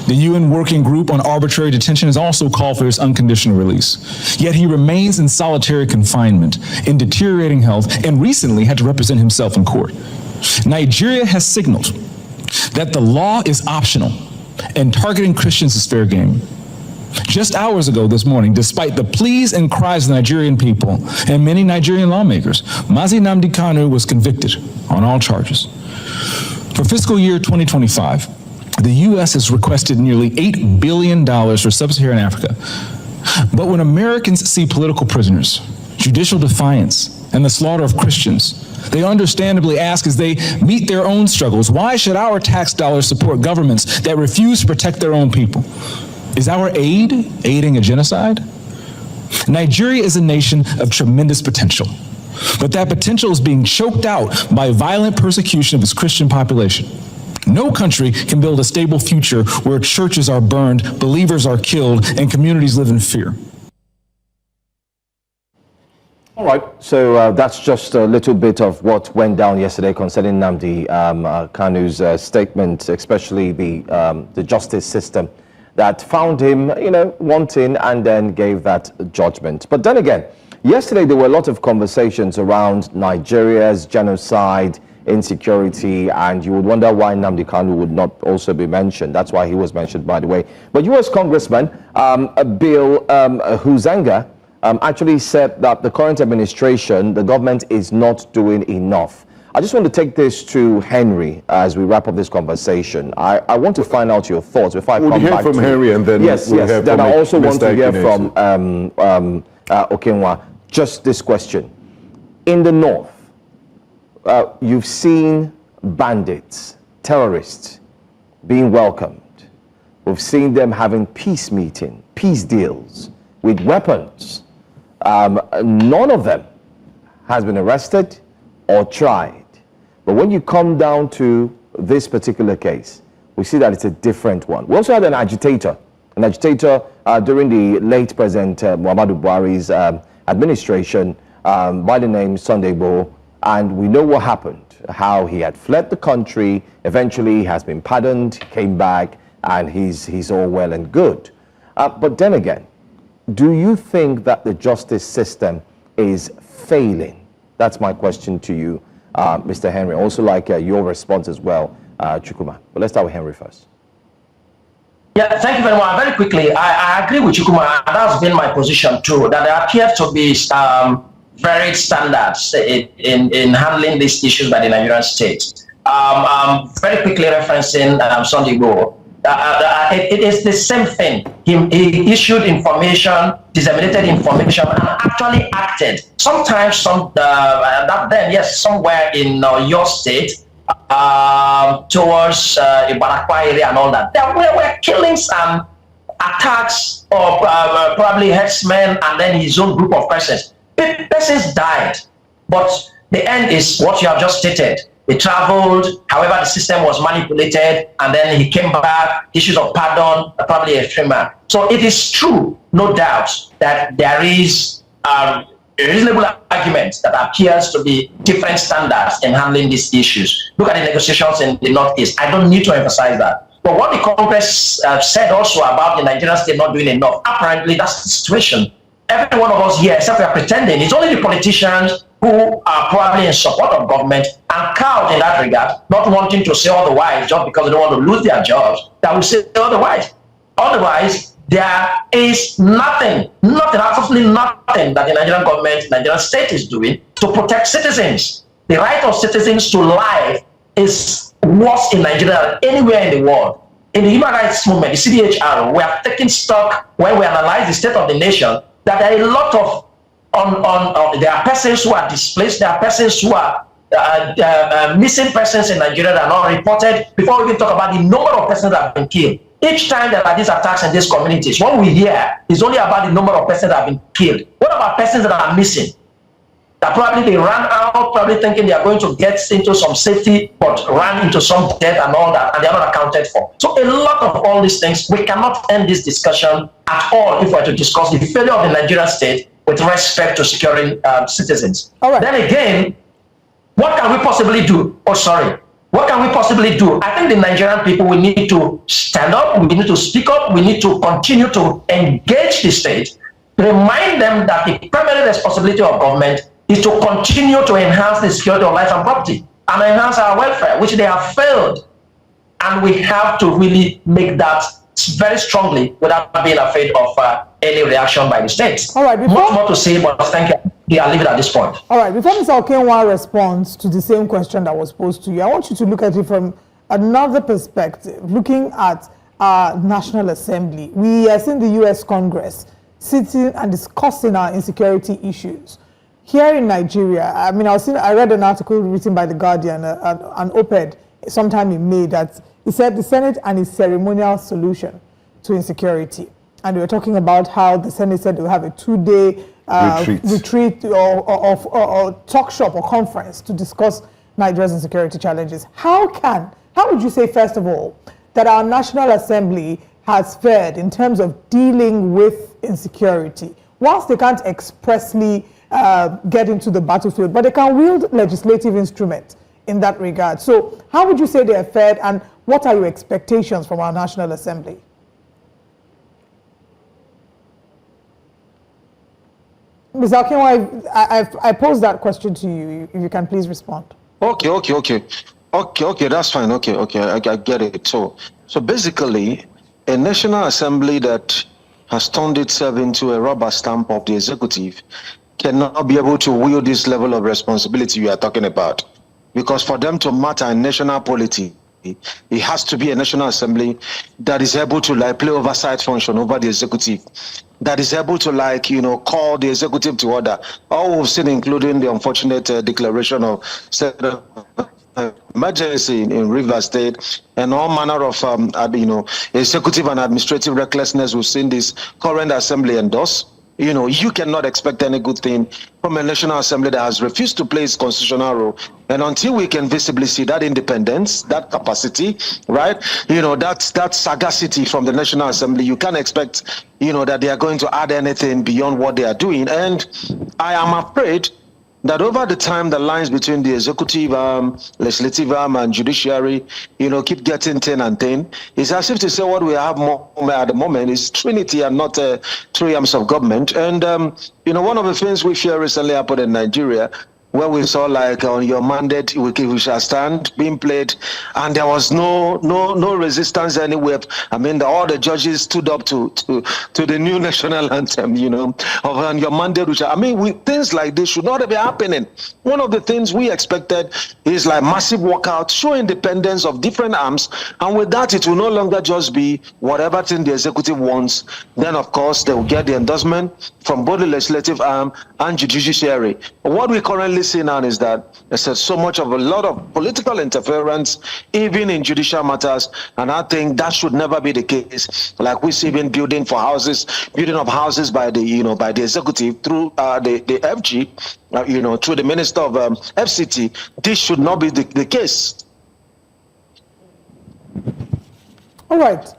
The UN Working Group on Arbitrary Detention has also called for his unconditional release. Yet he remains in solitary confinement, in deteriorating health, and recently had to represent himself in court. Nigeria has signaled that the law is optional and targeting Christians is fair game. Just hours ago this morning, despite the pleas and cries of the Nigerian people and many Nigerian lawmakers, Nnamdi Kanu was convicted on all charges. For fiscal year 2025, the U.S. has requested nearly $8 billion for sub-Saharan Africa. But when Americans see political prisoners, judicial defiance, and the slaughter of Christians, they understandably ask as they meet their own struggles, why should our tax dollars support governments that refuse to protect their own people? Is our aid aiding a genocide? Nigeria is a nation of tremendous potential, but that potential is being choked out by violent persecution of its Christian population. No country can build a stable future where churches are burned, believers are killed, and communities live in fear.
All right, so that's just a little bit of what went down yesterday concerning Nnamdi Kanu's statement, especially the justice system that found him, wanting and then gave that judgment. But then again, yesterday there were a lot of conversations around Nigeria's genocide, insecurity, and you would wonder why Nnamdi Kanu would not also be mentioned. That's why he was mentioned, by the way. But U.S. Congressman Bill Huzanga actually said that the current administration, the government, is not doing enough. I just want to take this to Henry as we wrap up this conversation. I want to find out your thoughts before I come back to... We'll hear from Henry and then we'll hear from... Then I also want to hear from Okenwa. Just this question. In the north, you've seen bandits, terrorists being welcomed. We've seen them having peace meetings, peace deals with weapons. None of them has been arrested or tried. But when you come down to this particular case, we see that it's a different one. We also had an agitator during the late President Muhammadu Buhari's administration by the name Sunday Igboho, and we know what happened, how he had fled the country, eventually has been pardoned, came back, and he's all well and good. But then again, do you think that the justice system is failing? That's my question to you, Mr. Henry. Also like your response as well, Chukwuma. But let's start with Henry first.
Yeah, thank you very much. Very quickly, I agree with Chukwuma, and that's been my position too, that there appears to be varied standards in handling these issues by the Nigerian state. Very quickly referencing Sunday Igboho. It is the same thing. He issued information, disseminated information, and actually acted. Sometimes, somewhere in your state, towards Ibarakwa area and all that. There were killings and attacks of probably headsmen and then his own group of persons. Persons died, but the end is what you have just stated. They traveled, however, the system was manipulated, and then he came back, issues of pardon, probably a freeman. So it is true, no doubt, that there is a reasonable argument that appears to be different standards in handling these issues. Look at the negotiations in the Northeast. I don't need to emphasize that. But what the Congress said also about the Nigerian state not doing enough, apparently that's the situation. Every one of us here, except we are pretending, it's only the politicians who are probably in support of government and cowed in that regard, not wanting to say otherwise just because they don't want to lose their jobs, that will say otherwise. Otherwise, there is nothing, absolutely nothing that the Nigerian government, Nigerian state is doing to protect citizens. The right of citizens to life is worse in Nigeria than anywhere in the world. In the human rights movement, the CDHR, we are taking stock when we analyze the state of the nation, that there are a lot of there are persons who are displaced, there are persons who are missing persons in Nigeria that are not reported, before we even talk about the number of persons that have been killed. Each time there are these attacks in these communities, what we hear is only about the number of persons that have been killed. What about persons that are missing? That probably they ran out, probably thinking they are going to get into some safety, but ran into some death and all that, and they are not accounted for. So a lot of all these things, we cannot end this discussion at all if we are to discuss the failure of the Nigerian state with respect to securing citizens.
All right.
Then again, what can we possibly do? What can we possibly do? I think the Nigerian people, we need to stand up, we need to speak up, we need to continue to engage the state, remind them that the primary responsibility of government is to continue to enhance the security of life and property and enhance our welfare, which they have failed. And we have to really make that very strongly without being afraid of any reaction by the states.
All right,
much more to say, but thank you. I'll leave it at this point.
All right, before Mr. Okenwa responds to the same question that was posed to you, I want you to look at it from another perspective, looking at our National Assembly. We are seeing the U.S. Congress sitting and discussing our insecurity issues. Here in Nigeria, I mean, I read an article written by The Guardian, an op-ed sometime in May, that it said the Senate and its ceremonial solution to insecurity. And we were talking about how the Senate said they will have a 2-day retreat or talk shop or conference to discuss Nigeria's insecurity challenges. How would you say, first of all, that our National Assembly has fared in terms of dealing with insecurity? Whilst they can't expressly get into the battlefield, but they can wield legislative instruments in that regard. So how would you say they have fared, and what are your expectations from our National Assembly? Ms. Okenwa, I posed that question to you. If you can please respond.
Okay, that's fine. Okay, I get it. So basically, a National Assembly that has turned itself into a rubber stamp of the executive cannot be able to wield this level of responsibility we are talking about. Because for them to matter in national polity, it has to be a National Assembly that is able to play oversight function over the executive, that is able to call the executive to order. All we've seen, including the unfortunate declaration of state of emergency in Rivers State, and all manner of executive and administrative recklessness we've seen this current assembly endorse. You cannot expect any good thing from a National Assembly that has refused to play its constitutional role. And until we can visibly see that independence, that capacity, right, that sagacity from the National Assembly, you can't expect, that they are going to add anything beyond what they are doing. And I am afraid that over the time, the lines between the executive arm, legislative arm, and judiciary, keep getting thin and thin. It's as if to say what we have more at the moment is Trinity and not three arms of government. And, one of the things we fear recently happened in Nigeria where we saw like on your mandate we shall stand being played, and there was no resistance anywhere. I mean, all the judges stood up to the new national anthem, you know, of on your mandate. Things like this should not be happening. One of the things we expected is like massive walkout, show independence of different arms, and with that, it will no longer just be whatever thing the executive wants. Then, of course, they will get the endorsement from both the legislative arm and judiciary. What we currently see now is that there's a lot of political interference, even in judicial matters, and I think that should never be the case. Like we see even building of houses by the executive through the FG, through the Minister of FCT. This should not be the case.
All right.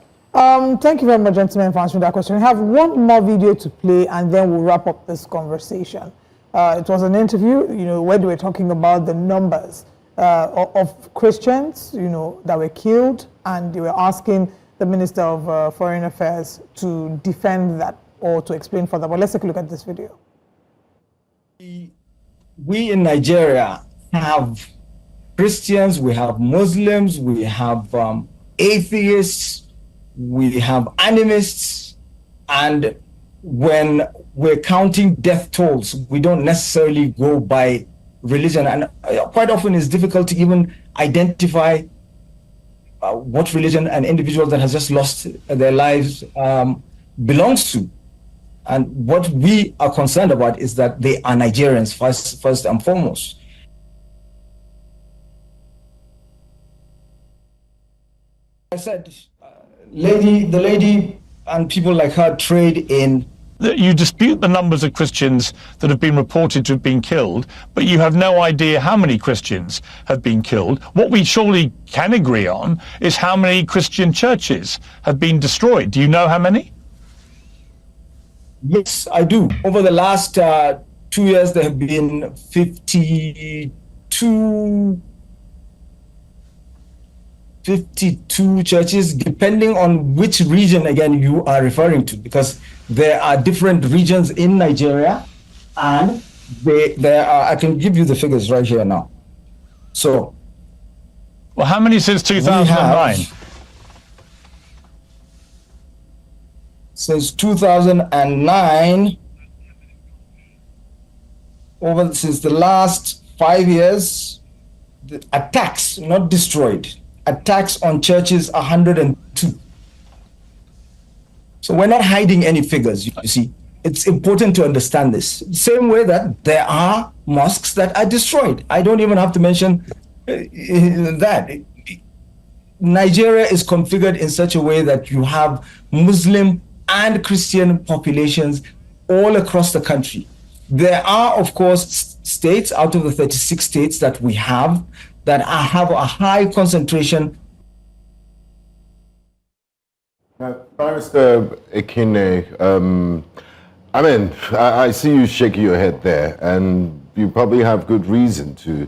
Thank you very much, gentlemen, for answering that question. We have one more video to play, and then we'll wrap up this conversation. It was an interview, where they were talking about the numbers of Christians, that were killed, and they were asking the Minister of Foreign Affairs to defend that or to explain further. But let's take a look at this video.
We in Nigeria have Christians, we have Muslims, we have atheists, we have animists, and when we're counting death tolls, we don't necessarily go by religion, and quite often it's difficult to even identify what religion an individual that has just lost their lives belongs to. And what we are concerned about is that they are Nigerians first and foremost. I said, the lady and people like her trade in.
You dispute the numbers of Christians that have been reported to have been killed, but you have no idea how many Christians have been killed. What we surely can agree on is how many Christian churches have been destroyed. Do you know how many?
Yes, I do. Over the last 2 years, there have been 52 churches, depending on which region, again, you are referring to, because there are different regions in Nigeria, and there are, I can give you the figures right here now. So,
well, how many since 2009?
Since 2009, since the last 5 years, the attacks, not destroyed, attacks on churches, 102. So we're not hiding any figures, you see. It's important to understand this. Same way that there are mosques that are destroyed. I don't even have to mention that. Nigeria is configured in such a way that you have Muslim and Christian populations all across the country. There are, of course, states out of the 36 states that we have that have a high concentration.
Barrister Ekine, I see you shaking your head there, and you probably have good reason to.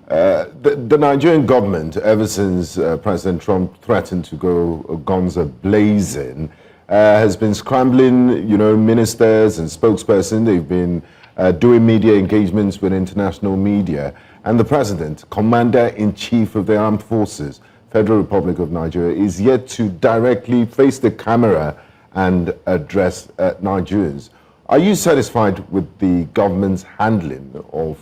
The Nigerian government, ever since President Trump threatened to go guns a-blazing, has been scrambling, ministers and spokespersons. They've been doing media engagements with international media. And the president, commander-in-chief of the armed forces, Federal Republic of Nigeria, is yet to directly face the camera and address Nigerians. Are you satisfied with the government's handling of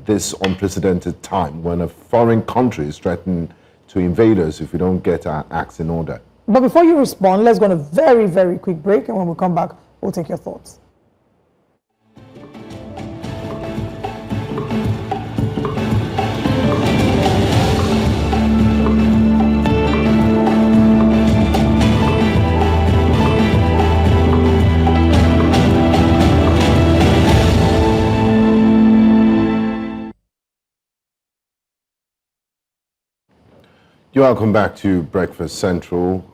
this unprecedented time when a foreign country is threatening to invade us if we don't get our acts in order?
But before you respond, let's go on a very, very quick break, and when we come back, we'll take your thoughts.
Welcome back to Breakfast Central.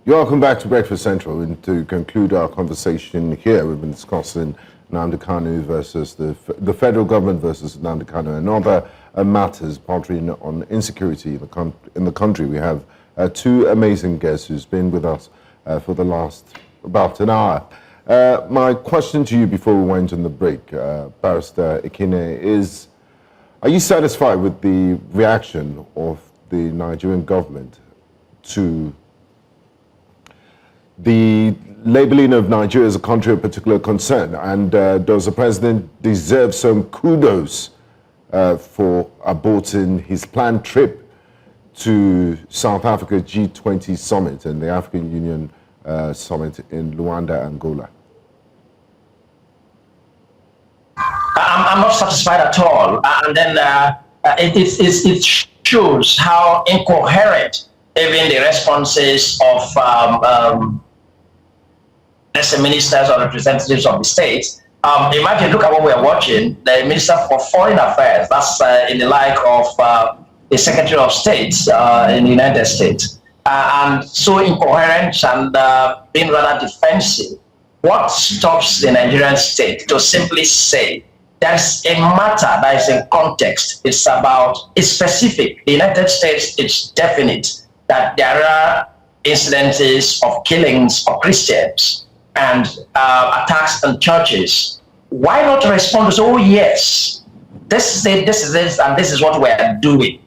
Welcome back to Breakfast Central. And to conclude our conversation here, we've been discussing Nnamdi Kanu versus the federal government versus Nnamdi Kanu and other matters bordering on insecurity in the country. We have two amazing guests who's been with us for the last about an hour. My question to you before we went on the break, Barrister Ekine, is are you satisfied with the reaction of the Nigerian government to the labeling of Nigeria as a country of particular concern? And does the president deserve some kudos for aborting his planned trip to South Africa G20 summit and the African Union summit in Luanda, Angola?
I'm not satisfied at all. And then it shows how incoherent even the responses of let's say ministers or representatives of the states. Imagine, look at what we are watching. The Minister for Foreign Affairs, that's in the like of the Secretary of State in the United States. And so incoherent and being rather defensive. What stops the Nigerian state to simply say there's a matter that is in context? It's specific. The United States, it's definite that there are incidences of killings of Christians and attacks on churches. Why not respond to say, oh yes, this is it, and this is what we are doing.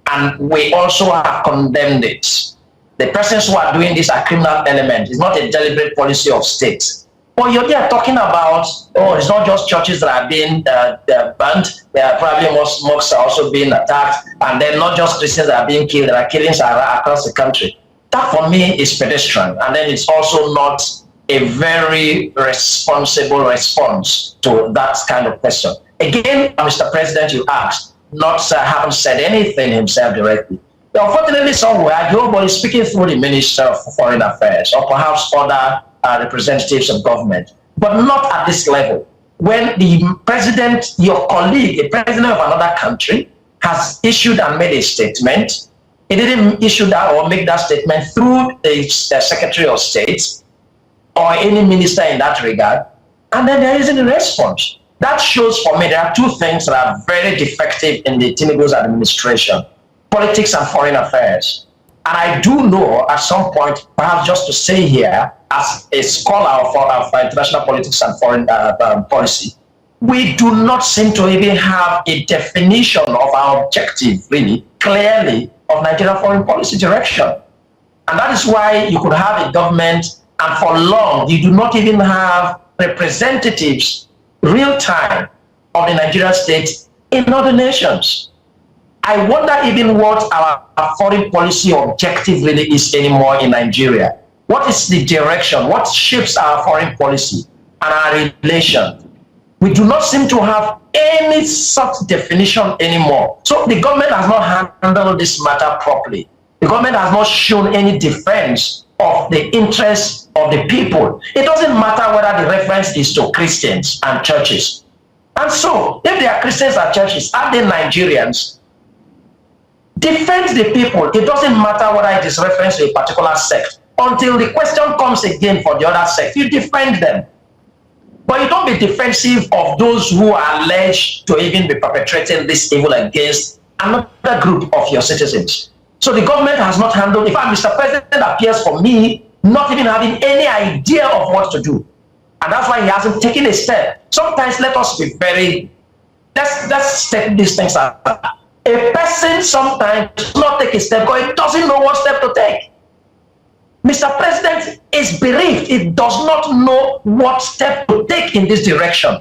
And we also have condemned it. The persons who are doing this are criminal elements. It's not a deliberate policy of states. But you're there talking about, oh, it's not just churches that are being burnt. There are probably mosques are also being attacked. And then not just Christians that are being killed. There are killings across the country. That for me is pedestrian. And then it's also not a very responsible response to that kind of question. Again, Mr. President, you asked, haven't said anything himself directly. Unfortunately, somewhere, Joe is speaking through the Minister of Foreign Affairs or perhaps other representatives of government, but not at this level. When the president, your colleague, a president of another country, has issued and made a statement, he didn't issue that or make that statement through the Secretary of State or any minister in that regard, and then there isn't a response. That shows for me there are two things that are very defective in the Tinubu's administration: politics and foreign affairs. And I do know at some point, perhaps just to say here, as a scholar of international politics and foreign policy, we do not seem to even have a definition of our objective, really, clearly, of Nigerian foreign policy direction. And that is why you could have a government, and for long, you do not even have representatives, real time, of the Nigerian state in other nations. I wonder even what our foreign policy objective really is anymore in Nigeria. What is the direction? What shapes our foreign policy and our relations? We do not seem to have any such definition anymore. So the government has not handled this matter properly. The government has not shown any defense of the interests of the people. It doesn't matter whether the reference is to Christians and churches. And so, if they are Christians and churches, are they Nigerians? Defend the people. It doesn't matter whether it is reference to a particular sect. Until the question comes again for the other sect, you defend them. But you don't be defensive of those who are alleged to even be perpetrating this evil against another group of your citizens. So the government has not handled. In fact, Mr. President appears for me not even having any idea of what to do. And that's why he hasn't taken a step. Sometimes let us be very, let's step these things out. A person sometimes does not take a step because he doesn't know what step to take. Mr. President is bereaved. He does not know what step to take in this direction.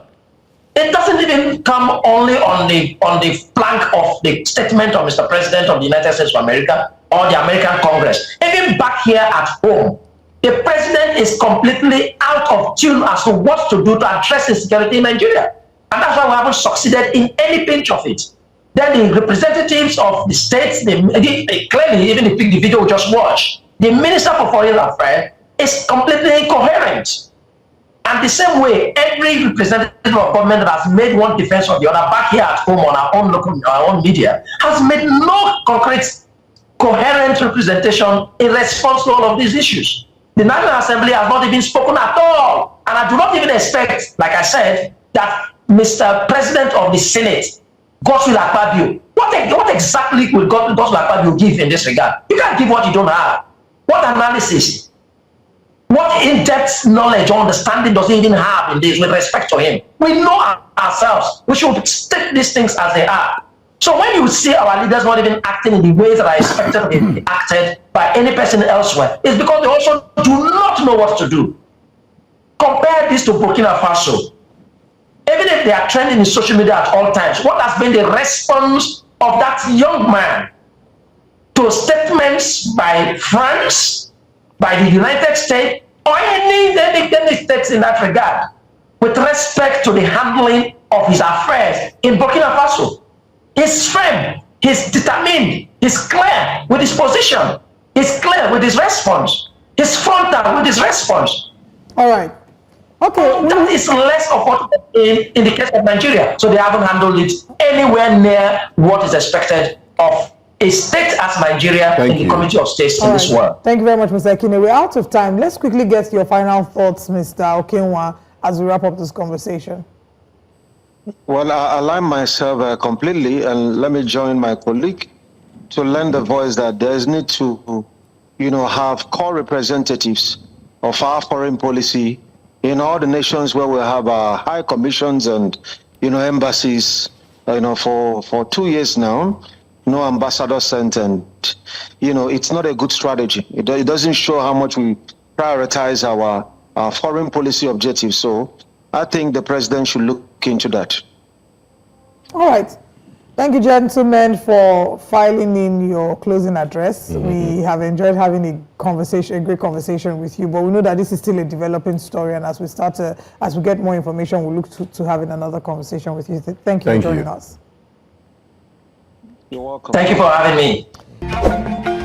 It doesn't even come only on the flank of the statement of Mr. President of the United States of America or the American Congress. Even back here at home, the president is completely out of tune as to what to do to address insecurity in Nigeria. And that's why we haven't succeeded in any pinch of it. Then the representatives of the states, clearly, even the video we just watched, the Minister for Foreign Affairs is completely incoherent. And the same way, every representative of government that has made one defense or the other back here at home on our own media has made no concrete, coherent representation in response to all of these issues. The National Assembly has not even spoken at all. And I do not even expect, like I said, that Mr. President of the Senate, Godswill Akpabio, what exactly will Godswill Akpabio give in this regard? You can't give what you don't have. What analysis? What in-depth knowledge or understanding does he even have in this with respect to him? We know ourselves. We should state these things as they are. So when you see our leaders not even acting in the ways that are expected to be acted by any person elsewhere, it's because they also do not know what to do. Compare this to Burkina Faso. Even if they are trending in social media at all times, what has been the response of that young man to statements by France, by the United States, or any states in that regard, with respect to the handling of his affairs in Burkina Faso? He's firm, he's determined, he's clear with his position, he's clear with his response, he's frontal with his response.
All right. Okay.
That is less of what in the case of Nigeria. So they haven't handled it anywhere near what is expected of a state as Nigeria in the community of states in this world.
Thank you very much, Mr. Ekine. We're out of time. Let's quickly get your final thoughts, Mr. Okenwa, as we wrap up this conversation.
Well, I align myself completely, and let me join my colleague to lend a voice that there is need to, have core representatives of our foreign policy in all the nations where we have our high commissions and, embassies, for 2 years now. No ambassador sent, and it's not a good strategy. It doesn't show how much we prioritize our foreign policy objectives. So I think the president should look into that.
All right. Thank you, gentlemen, for filing in your closing address. We have enjoyed having a great conversation with you, but we know that this is still a developing story, and as we get more information, we'll look to having another conversation with you. Thank you for joining us.
You're welcome.
Thank you for having me.